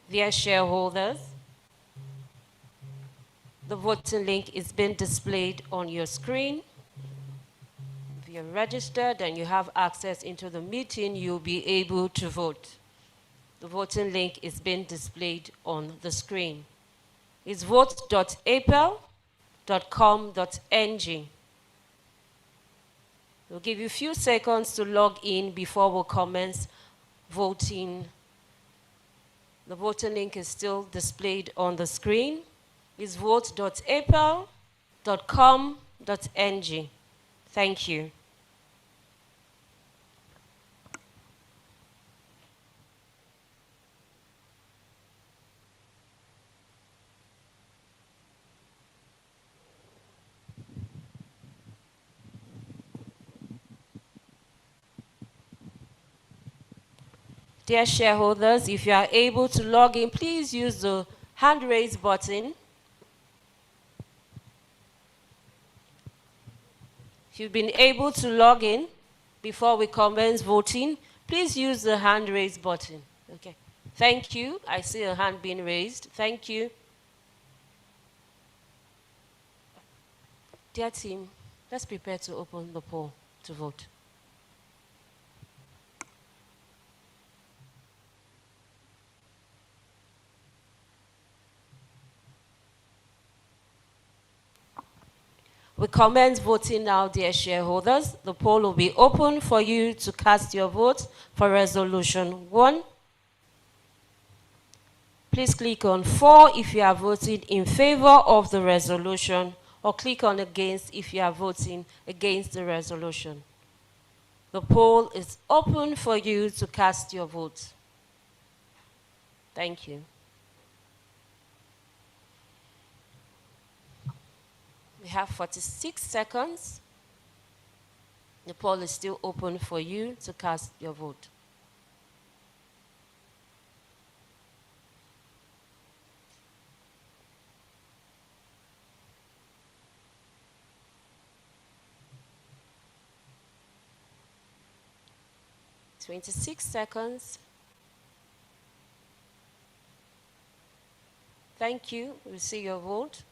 Dear shareholders, the voting link is being displayed on your screen. If you're registered and you have access into the meeting, you'll be able to vote. The voting link is being displayed on the screen. It's vote.apel.com.ng. We'll give you a few seconds to log in before we commence voting. The voting link is still displayed on the screen. It's vote.apel.com.ng. Thank you. Dear shareholders, if you are able to log in, please use the hand raise button. If you've been able to log in before we commence voting, please use the hand raise button. Okay. Thank you. I see a hand being raised. Thank you. Dear team, let's prepare to open the poll to vote. We commence voting now, dear shareholders. The poll will be open for you to cast your vote for Resolution 1. Please click on For if you are voting in favor of the resolution, or click on Against if you are voting against the resolution. The poll is open for you to cast your vote. Thank you. We have 46 seconds. The poll is still open for you to cast your vote. 26 seconds. Thank you. We'll see your vote.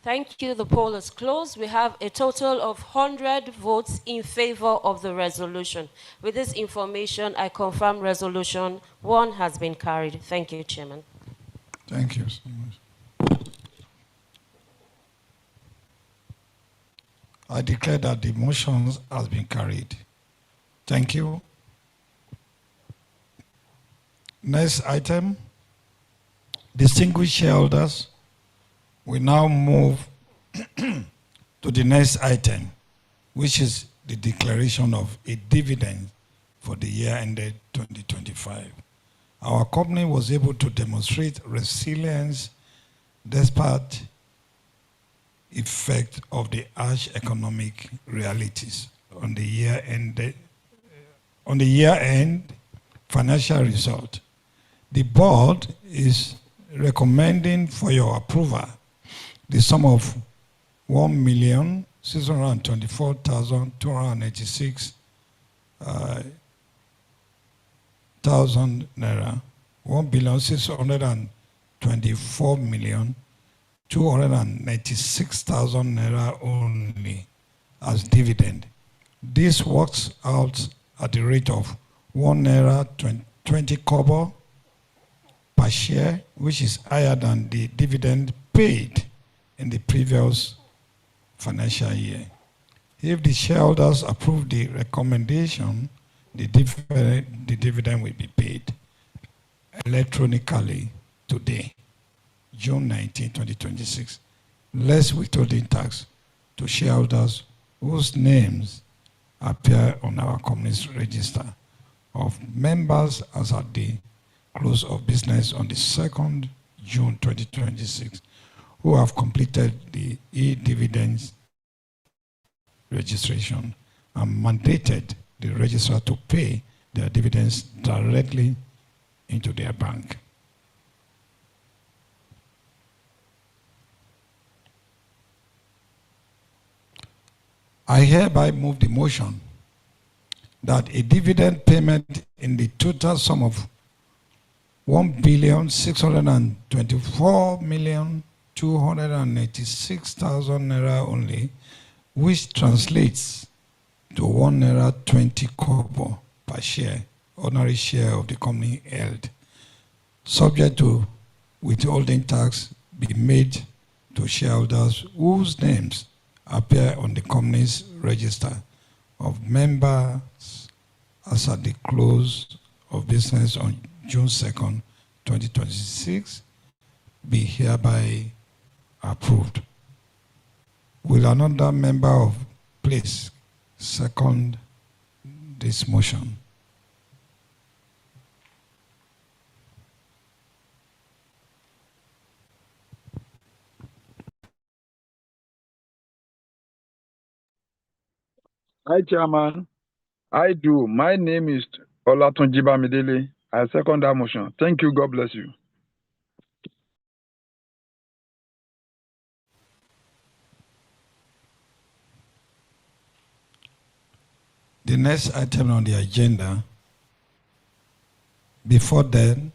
Thank you. The poll is closed. We have a total of 100 votes in favor of the resolution. With this information, I confirm resolution 1 has been carried. Thank you, Chairman. Thank you so much. I declare that the motion has been carried. Thank you. Next item, distinguished shareholders. We now move to the next item, which is the declaration of a dividend for the year ended 2025. Our company was able to demonstrate resilience despite effect of the harsh economic realities on the year-end financial result. The board is recommending for your approval the sum of 1,624,286 naira, 1,624,296,000 naira only as dividend. This works out at the rate of 1 naira 20 kobo per share, which is higher than the dividend paid in the previous financial year. If the shareholders approve the recommendation, the dividend will be paid electronically today, June 19, 2026, less withholding tax to shareholders whose names appear on our company's register of members as at the close of business on the 2nd June 2026, who have completed the e-dividends registration and mandated the registrar to pay their dividends directly into their bank. I hereby move the motion that a dividend payment in the total sum of 1,624,286,000 naira only, which translates to 1 naira 20 kobo per share, ordinary share of the company held, subject to withholding tax, be made to shareholders whose names appear on the company's register of members as at the close of business on June 2nd, 2026, be hereby approved. Will another member of please second this motion? Hi, Chairman. I do. My name is Olatunji Bamidele. I second that motion. Thank you. God bless you. The next item on the agenda, before then,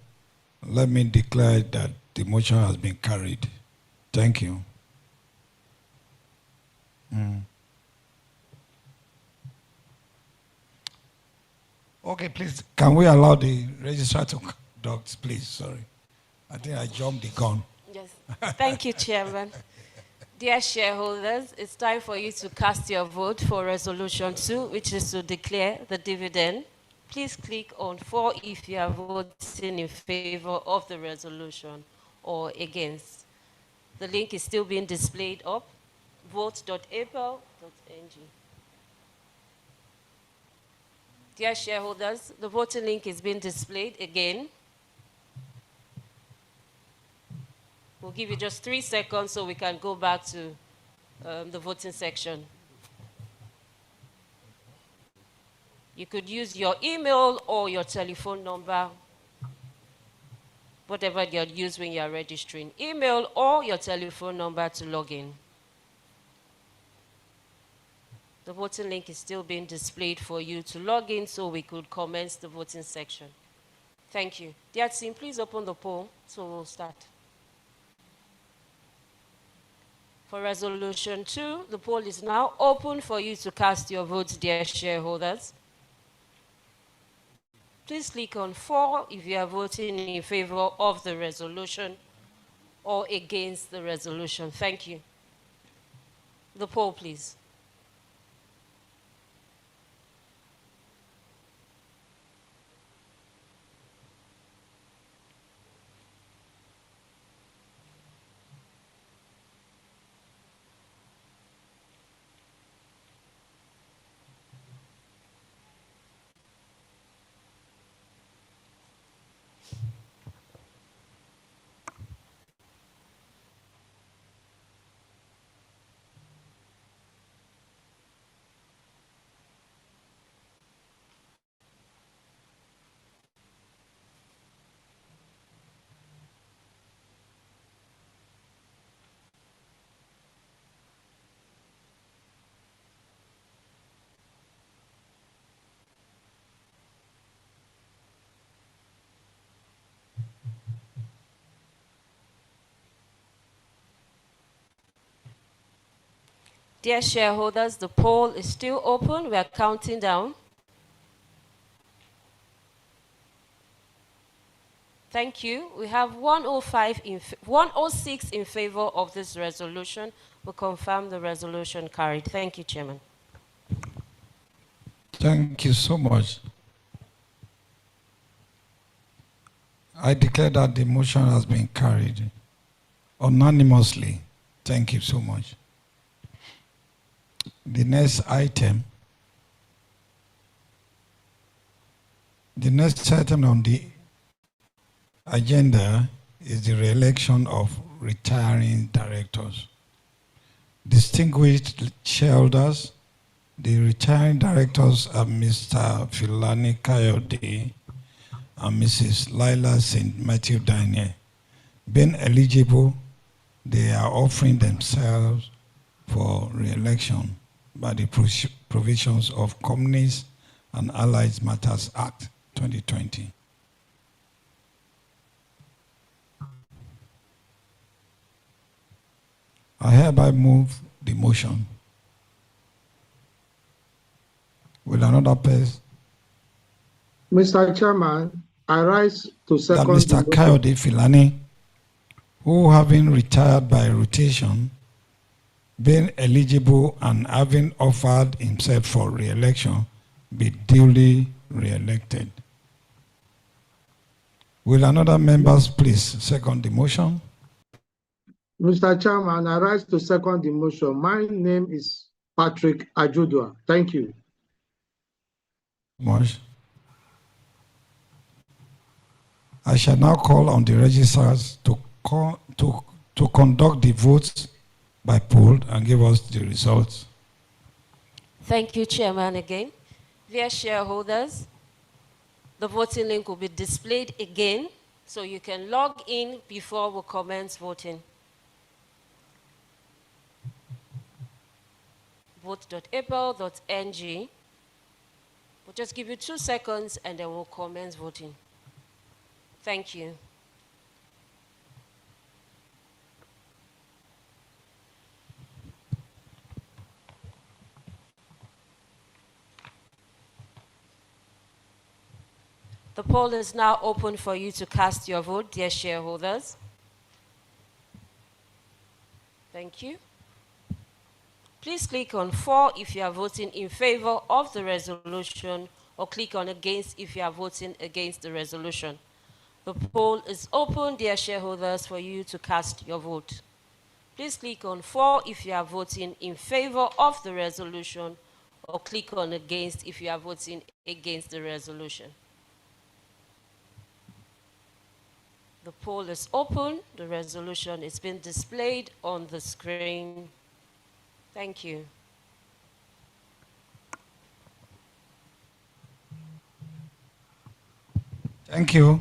let me declare that the motion has been carried. Thank you. Okay, please, can we allow the registrar to conduct, please? Sorry. I think I jumped the gun. Yes. Thank you, Chairman. Dear shareholders, it's time for you to cast your vote for Resolution 2, which is to declare the dividend. Please click on 4 if you are voting in favor of the resolution or against. The link is still being displayed up, vote.apl.ng. Dear shareholders, the voting link is being displayed again. We'll give you just 3 seconds so we can go back to the voting section. You could use your email or your telephone number, whatever you're using when you're registering. Email or your telephone number to log in. The voting link is still being displayed for you to log in so we could commence the voting section. Thank you. Dear team, please open the poll so we'll start. For resolution 2, the poll is now open for you to cast your votes, dear shareholders. Please click on 4 if you are voting in favor of the resolution or against the resolution. Thank you. The poll, please. Dear shareholders, the poll is still open. We are counting down. Thank you. We have 106 in favor of this resolution. We confirm the resolution carried. Thank you, Chairman. Thank you so much. I declare that the motion has been carried unanimously. Thank you so much. The next item on the agenda is the re-election of retiring directors. Distinguished shareholders, the retiring directors are Mr. Filani Kayode and Mrs. Lila St. Matthew Daniel. Being eligible, they are offering themselves for re-election by the provisions of Companies and Allied Matters Act 2020. I hereby move the motion. Will another person? Mr. Chairman, I rise to second that Mr. Kayode Filani, who having retired by rotation, being eligible and having offered himself for re-election, be duly re-elected. Will another member please second the motion? Mr. Chairman, I rise to second the motion. My name is Patrick Ajudua. Thank you. Much. I shall now call on the registrars to conduct the votes by poll and give us the results. Thank you, Chairman, again. Dear shareholders, the voting link will be displayed again, so you can log in before we commence voting. vote.apl.ng. We'll just give you 2 seconds and then we'll commence voting. Thank you. The poll is now open for you to cast your vote, dear shareholders. Thank you. Please click on 4 if you are voting in favor of the resolution, or click on against if you are voting against the resolution. The poll is open, dear shareholders, for you to cast your vote. Please click on 4 if you are voting in favor of the resolution, or click on against if you are voting against the resolution. The poll is open. The resolution is being displayed on the screen. Thank you. Thank you.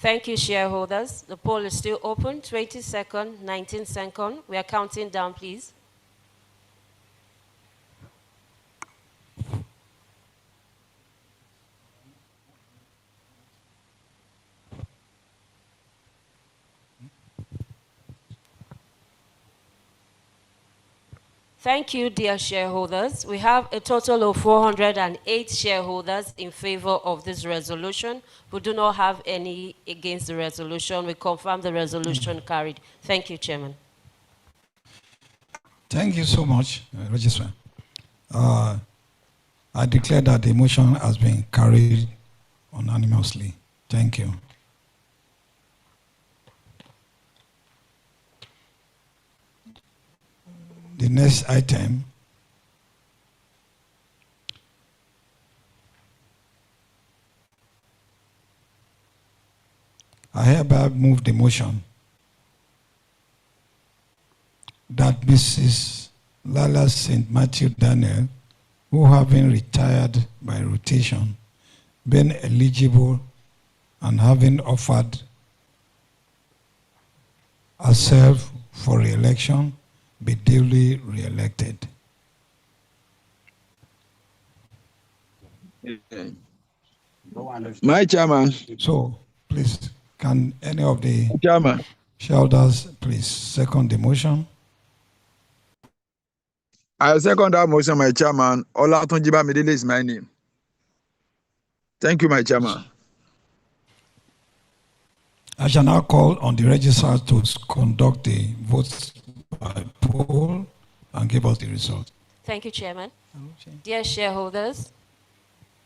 Thank you, shareholders. The poll is still open. 20 seconds, 19 seconds. We are counting down, please. Thank you, dear shareholders. We have a total of 408 shareholders in favor of this resolution. We do not have any against the resolution. We confirm the resolution carried. Thank you, Chairman. Thank you so much, Registrar. I declare that the motion has been carried unanimously. Thank you. The next item I hereby move the motion that Mrs. Lala St. Matthew Daniel, who having retired by rotation, being eligible and having offered herself for re-election, be duly re-elected. My chairman. So, please, can any of the chairman shareholders please second the motion? I second that motion, my chairman. Olatunji Bamidele is my name. Thank you, my chairman. I shall now call on the registrar to conduct the votes by poll and give us the result. Thank you, Chairman. Dear shareholders,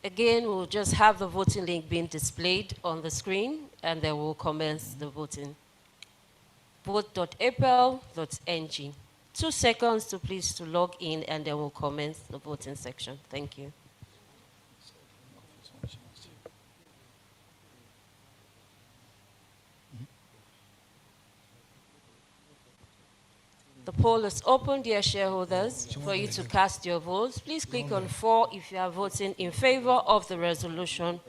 again, we'll just have the voting link being displayed on the screen, and then we'll commence the voting. Vote.apl.ng. 2 seconds to please to log in, and then we'll commence the voting section. Thank you. The poll is open, dear shareholders. For you to cast your votes, please click on for if you are voting in favor of the resolution,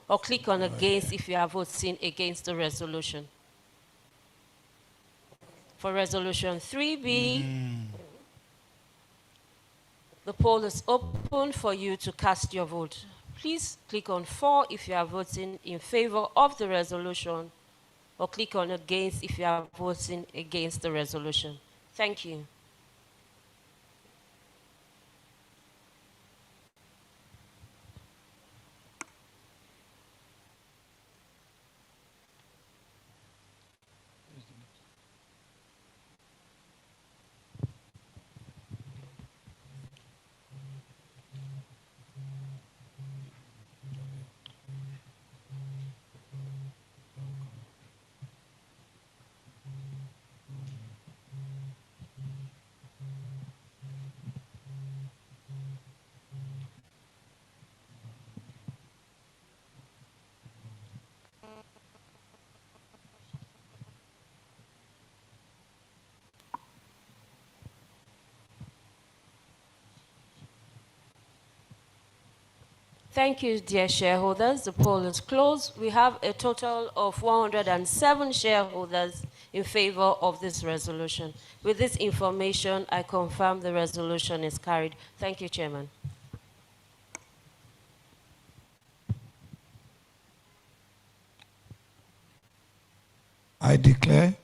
or click on against if you are voting against the resolution. For resolution 3B, the poll is open for you to cast your vote. Please click on for if you are voting in favor of the resolution, or click on against if you are voting against the resolution. Thank you. Thank you, dear shareholders. The poll is closed. We have a total of 107 shareholders in favor of this resolution. With this information, I confirm the resolution is carried. Thank you, Chairman. I declare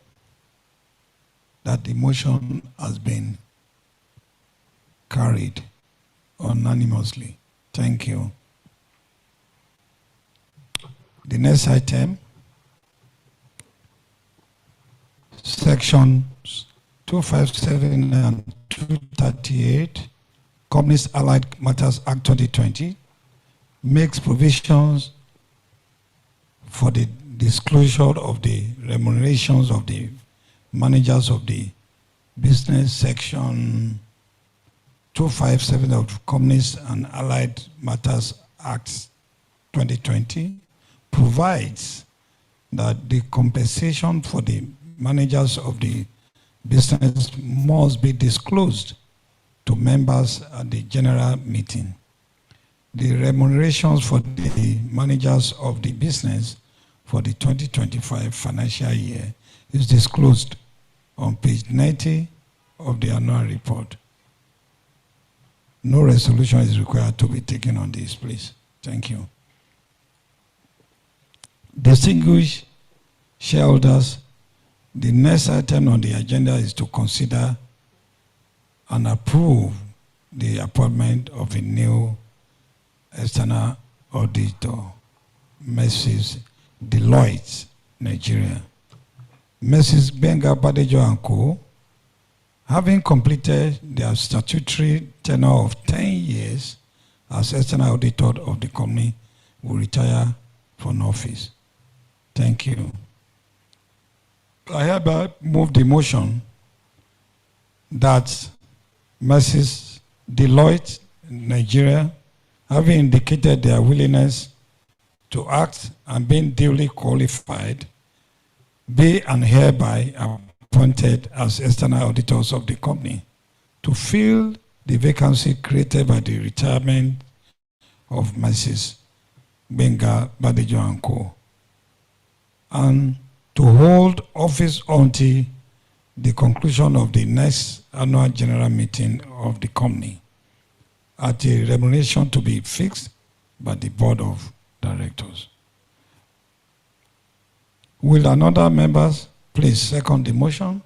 that the motion has been carried unanimously. Thank you. The next item, sections 257 and 238, Companies Allied Matters Act 2020, makes provisions for the disclosure of the remunerations of the managers of the business. Section 257 of Companies and Allied Matters Act 2020 provides that the compensation for the managers of the business must be disclosed to members at the general meeting. The remunerations for the managers of the business for the 2025 financial year is disclosed on page 90 of the annual report. No resolution is required to be taken on this, please. Thank you. Distinguished shareholders, the next item on the agenda is to consider and approve the appointment of a new external auditor, Mrs. Deloitte, Nigeria. Mrs. Benga Badejo and Co., having completed their statutory tenure of 10 years as external auditor of the company, will retire from office. Thank you. I hereby move the motion that Mrs. Deloitte, Nigeria, having indicated their willingness to act and being duly qualified, be and hereby appointed as external auditors of the company to fill the vacancy created by the retirement of Mrs. Benga Badejo and Co., and to hold office until the conclusion of the next annual general meeting of the company at a remuneration to be fixed by the board of directors. Will another members please second the motion?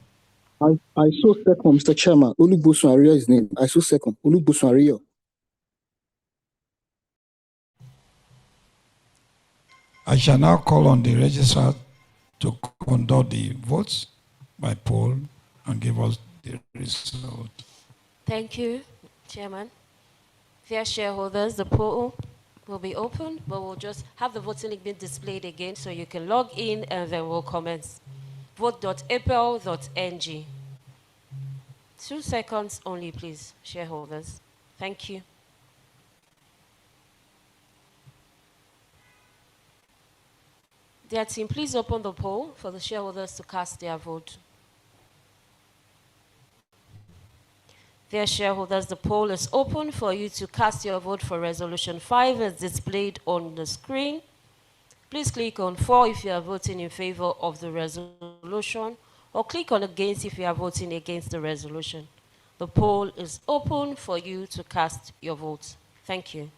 I so second, Mr. Chairman. Olubosun Ario is name. I so second. Olubosun Ario. I shall now call on the registrar to conduct the votes by poll and give us the result. Thank you, Chairman. Dear shareholders, the poll will be open, but we'll just have the voting link being displayed again so you can log in and then we'll commence. Vote.apl.ng. 2 seconds only, please, shareholders. Thank you. Dear team, please open the poll for the shareholders to cast their vote. Dear shareholders, the poll is open for you to cast your vote for Resolution 5 as displayed on the screen. Please click on for if you are voting in favor of the resolution, or click on against if you are voting against the resolution. The poll is open for you to cast your vote. Thank you.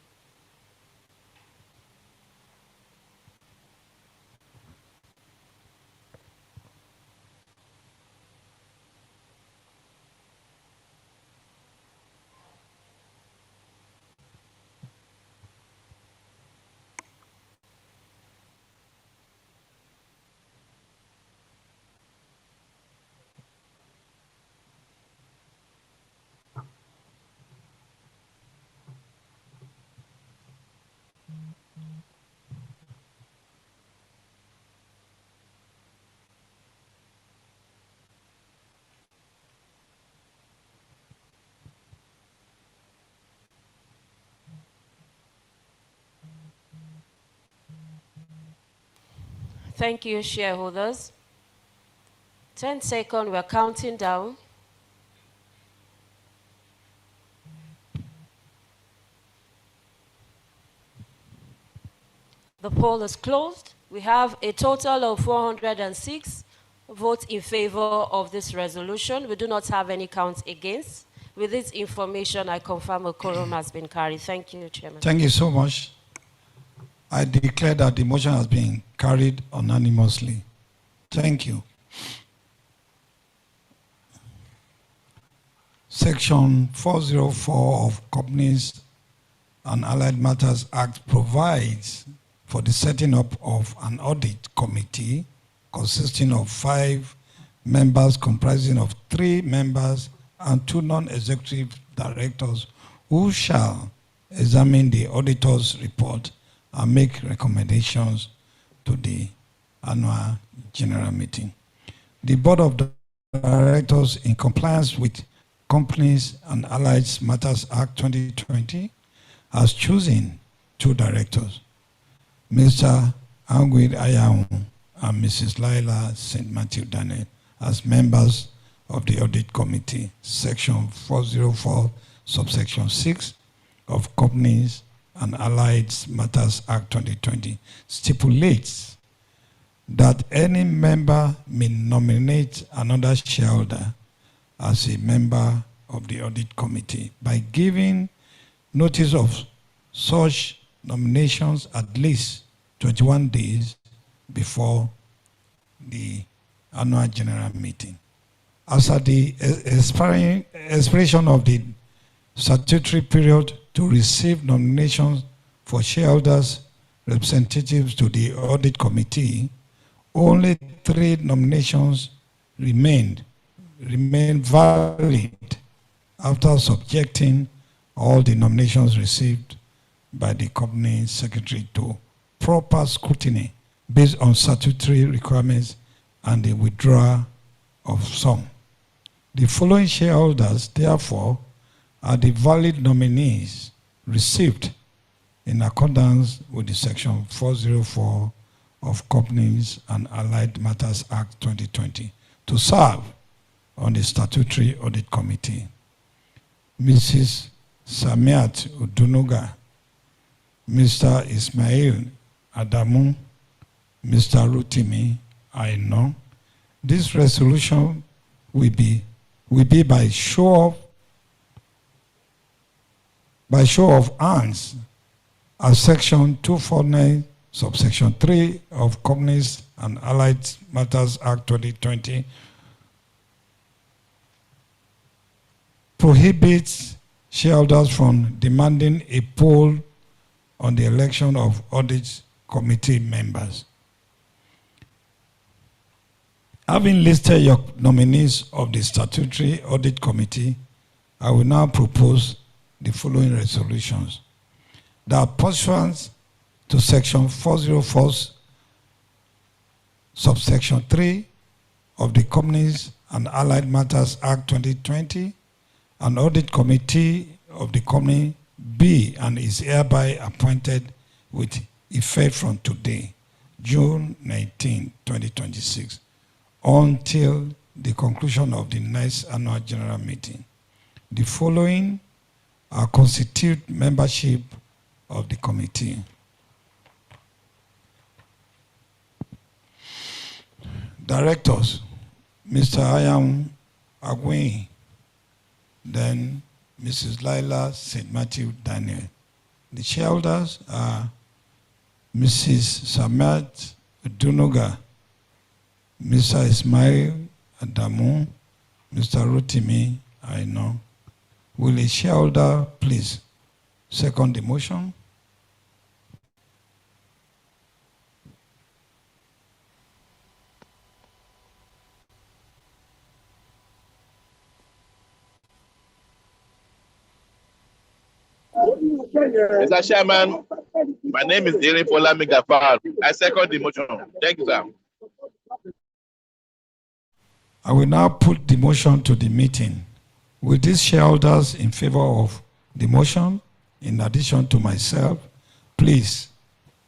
Thank you, shareholders. 10 seconds, we're counting down. The poll is closed. We have a total of 406 votes in favor of this resolution. We do not have any counts against. With this information, I confirm a quorum has been carried. Thank you, Chairman. Thank you so much. I declare that the motion has been carried unanimously. Thank you. Section 404 of Companies and Allied Matters Act provides for the setting up of an audit committee consisting of 5 members comprising of 3 members and 2 non-executive directors who shall examine the auditor's report and make recommendations to the annual general meeting. The Board of Directors, in compliance with Companies and Allied Matters Act 2020, has chosen 2 directors, Mr. Angwid Ayaun and Mrs. Laila St. Matthew Daniel as members of the Audit Committee, Section 404, Subsection 6 of Companies and Allied Matters Act 2020 stipulates that any member may nominate another shareholder as a member of the Audit Committee by giving notice of such nominations at least 21 days before the annual general meeting. As at the expiration of the statutory period to receive nominations for shareholders representatives to the Audit Committee, only 3 nominations remain valid after subjecting all the nominations received by the company secretary to proper scrutiny based on statutory requirements and the withdrawal of some. The following shareholders, therefore, are the valid nominees received in accordance with the Section 404 of Companies and Allied Matters Act 2020 to serve on the Statutory Audit Committee. Mrs. Samiat Udunuga, Mr. Ismail Adamu, Mr. Rutimi Aino. This resolution will be by show of hands as Section 249, Subsection 3 of Companies and Allied Matters Act 2020 prohibits shareholders from demanding a poll on the election of Audit Committee members. Having listed your nominees of the Statutory Audit Committee, I will now propose the following resolutions. That pursuant to Section 404, Subsection 3 of the Companies and Allied Matters Act 2020, an Audit Committee of the company be and is hereby appointed with effect from today, June 19, 2026, until the conclusion of the next annual general meeting. The following are constitute membership of the committee. Directors, Mr. Ayam Agwin, then Mrs. Laila St. Matthew Daniel. The shareholders are Mrs. Samat Dunuga, Mr. Ismail Adamu, Mr. Rotimi Aino. Will a shareholder please second the motion? Mr. Chairman, my name is Eri Folami Gafar. I second the motion. Thank you, sir. I will now put the motion to the meeting. Will these shareholders in favor of the motion, in addition to myself, please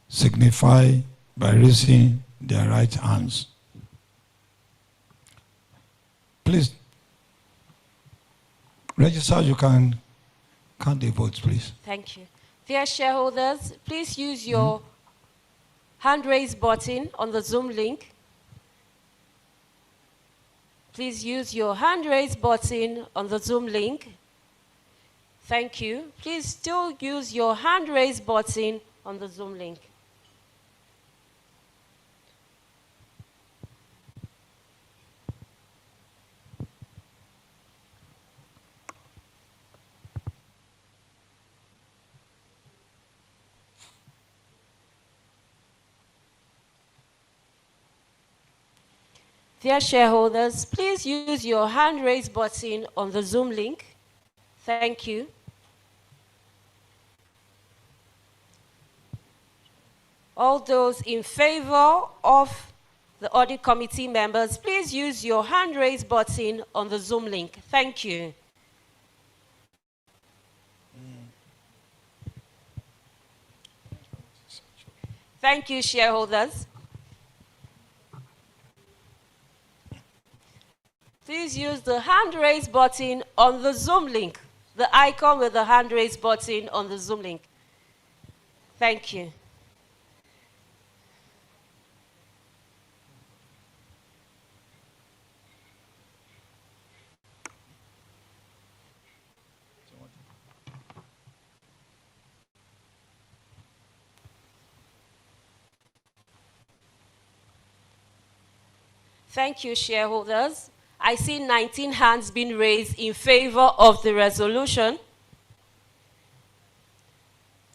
signify by raising their right hands. Please, register, you can count the votes, please. Thank you. Dear shareholders, please use your hand raise button on the Zoom link. Please use your hand raise button on the Zoom link. Thank you. Please still use your hand raise button on the Zoom link. Dear shareholders, please use your hand raise button on the Zoom link. Thank you. All those in favor of the audit committee members, please use your hand raise button on the Zoom link. Thank you. Thank you, shareholders. please use the hand raise button on the Zoom link. The icon with the hand raise button on the Zoom link. Thank you. Thank you, shareholders. I see 19 hands being raised in favor of the resolution.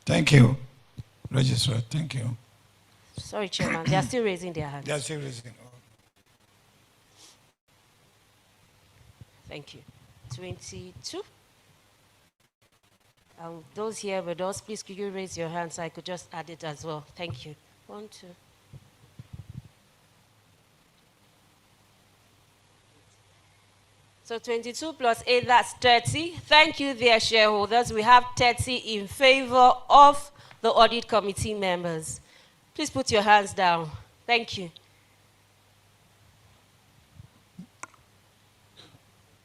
Thank you, Registrar. Thank you. Sorry, Chairman. They are still raising their hands. They are still raising. Thank you. 22. Those here with us, please could you raise your hands so I could just add it as well. Thank you. 1, 2. So 22 plus 8, that's 30. Thank you, dear shareholders. We have 30 in favor of the audit committee members. Please put your hands down. Thank you.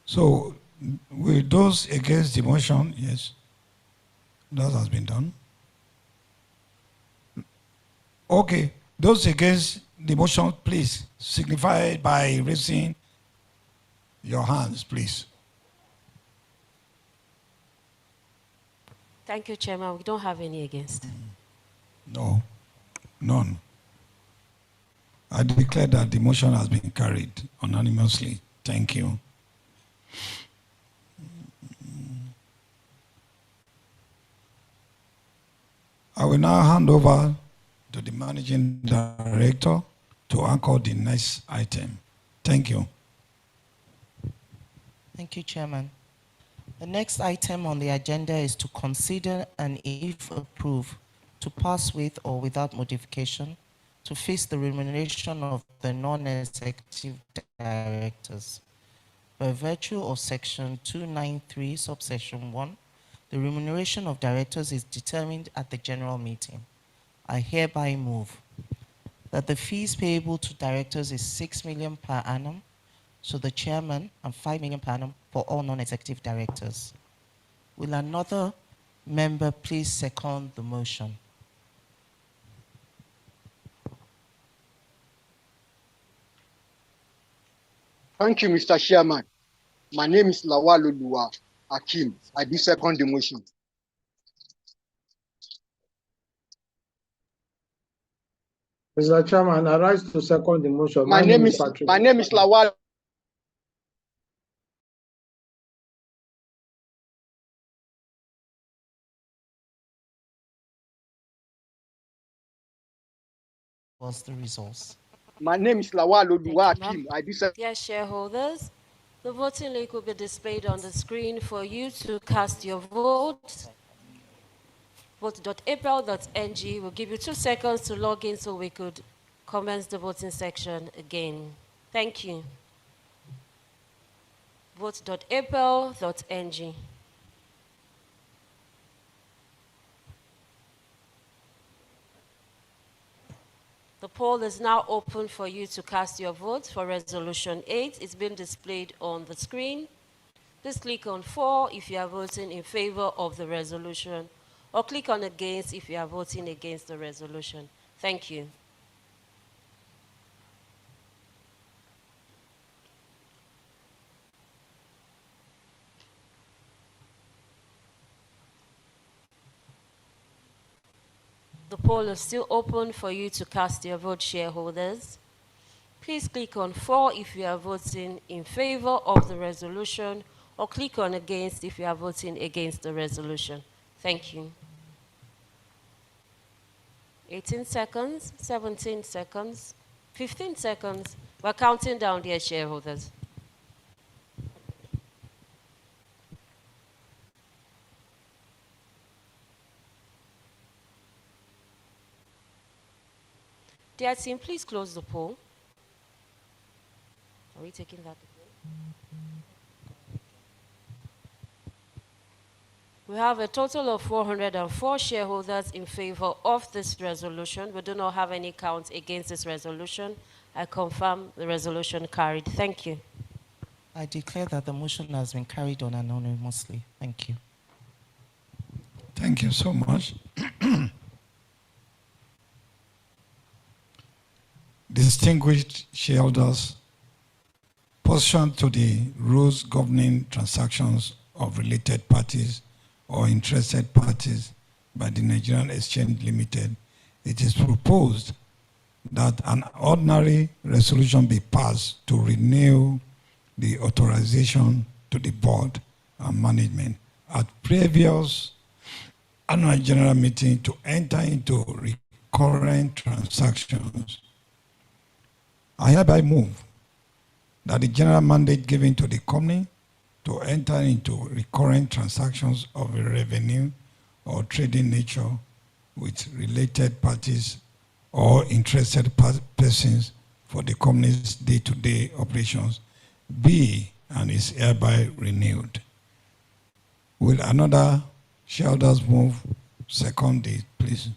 So, with those against the motion, yes, that has been done. Okay, those against the motion, please signify by raising your hands, please. Thank you, Chairman. We don't have any against. No, none. I declare that the motion has been carried unanimously. Thank you. I will now hand over to the Managing Director to anchor the next item. Thank you. Thank you, Chairman. The next item on the agenda is to consider and, if approved, to pass with or without modification to fix the remuneration of the non-executive directors. By virtue of Section 293, subsection 1, the remuneration of directors is determined at the general meeting. I hereby move that the fees payable to directors is 6 million per annum, so the chairman, and 5 million per annum for all non-executive directors. Will another member please second the motion? Thank you, Mr. Chairman. My name is Lawal Oluwa Akim. I do second the motion. Mr. Chairman, I rise to second the motion. My name is Lawal. What's the results? My name is Lawal Oluwa Akim. I do second. Yes, shareholders. The voting link will be displayed on the screen for you to cast your vote. Vote.april.ng will give you 2 seconds to log in so we could commence the voting section again. Thank you. Vote.april.ng. The poll is now open for you to cast your vote for Resolution 8. It's been displayed on the screen. Please click on for if you are voting in favor of the resolution, or click on against if you are voting against the resolution. Thank you. The poll is still open for you to cast your vote, shareholders. Please click on for if you are voting in favor of the resolution, or click on against if you are voting against the resolution. Thank you. 18 seconds, 17 seconds, 15 seconds. We're counting down, dear shareholders. Dear team, please close the poll. Are we taking that? We have a total of 404 shareholders in favor of this resolution. We do not have any count against this resolution. I confirm the resolution carried. Thank you. I declare that the motion has been carried on anonymously. Thank you. Thank you so much. Distinguished shareholders, pursuant to the rules governing transactions of related parties or interested parties by the Nigerian Exchange Limited, it is proposed that an ordinary resolution be passed to renew the authorization to the board and management at previous annual general meeting to enter into recurrent transactions. I hereby move that the general mandate given to the company to enter into recurrent transactions of a revenue or trading nature with related parties or interested persons for the company's day-to-day operations be and is hereby renewed. Will another shareholders move second it, please?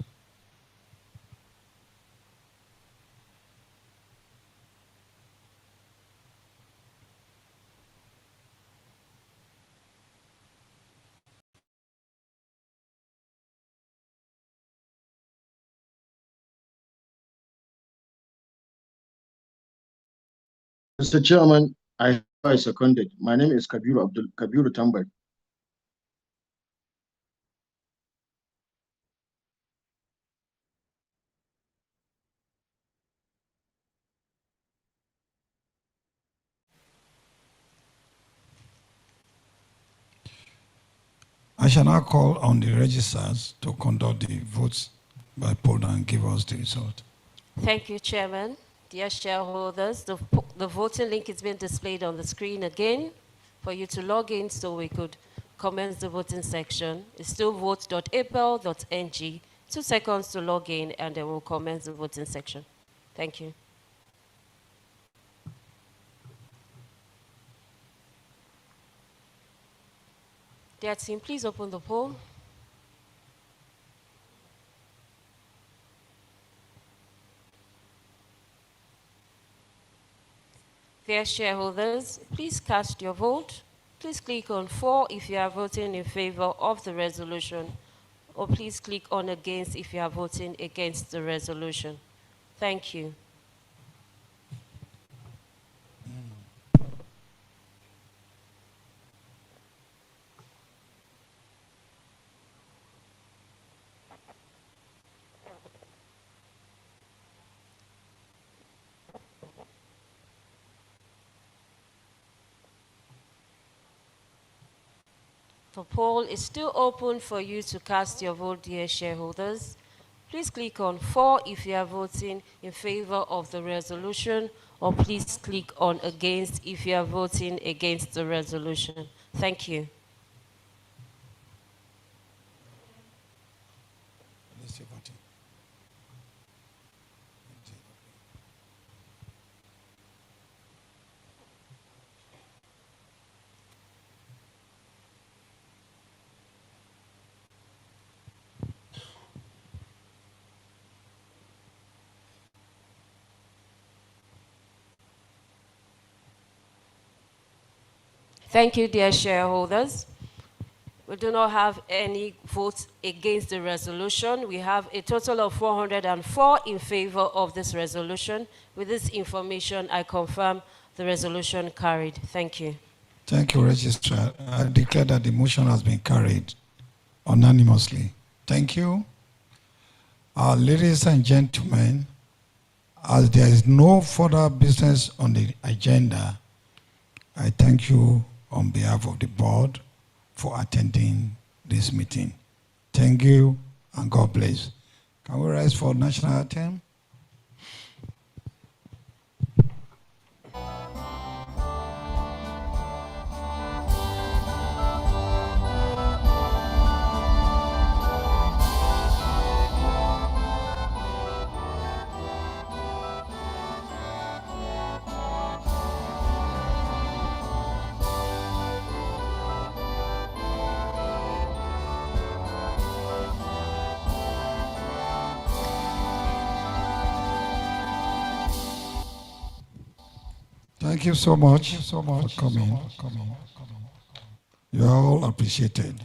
Mr. Chairman, I seconded. My name is Kabiru Tambay. I shall now call on the registrars to conduct the votes by poll and give us the result. Thank you, Chairman. Dear shareholders, the voting link is being displayed on the screen again for you to log in so we could commence the voting section. It's still vote.apl.ng. 2 seconds to log in and then we'll commence the voting section. Thank you. Dear team, please open the poll. Dear shareholders, please cast your vote. Please click on for if you are voting in favor of the resolution, or please click on against if you are voting against the resolution. Thank you. The poll is still open for you to cast your vote, dear shareholders. Please click on for if you are voting in favor of the resolution, or please click on against if you are voting against the resolution. Thank you. Thank you, dear shareholders. We do not have any votes against the resolution. We have a total of 404 in favor of this resolution. With this information, I confirm the resolution carried. Thank you. Thank you, Registrar. I declare that the motion has been carried unanimously. Thank you. Ladies and gentlemen, as there is no further business on the agenda, I thank you on behalf of the board for attending this meeting. Thank you and God bless. Can we rise for national anthem? Thank you so much for coming. You are all appreciated.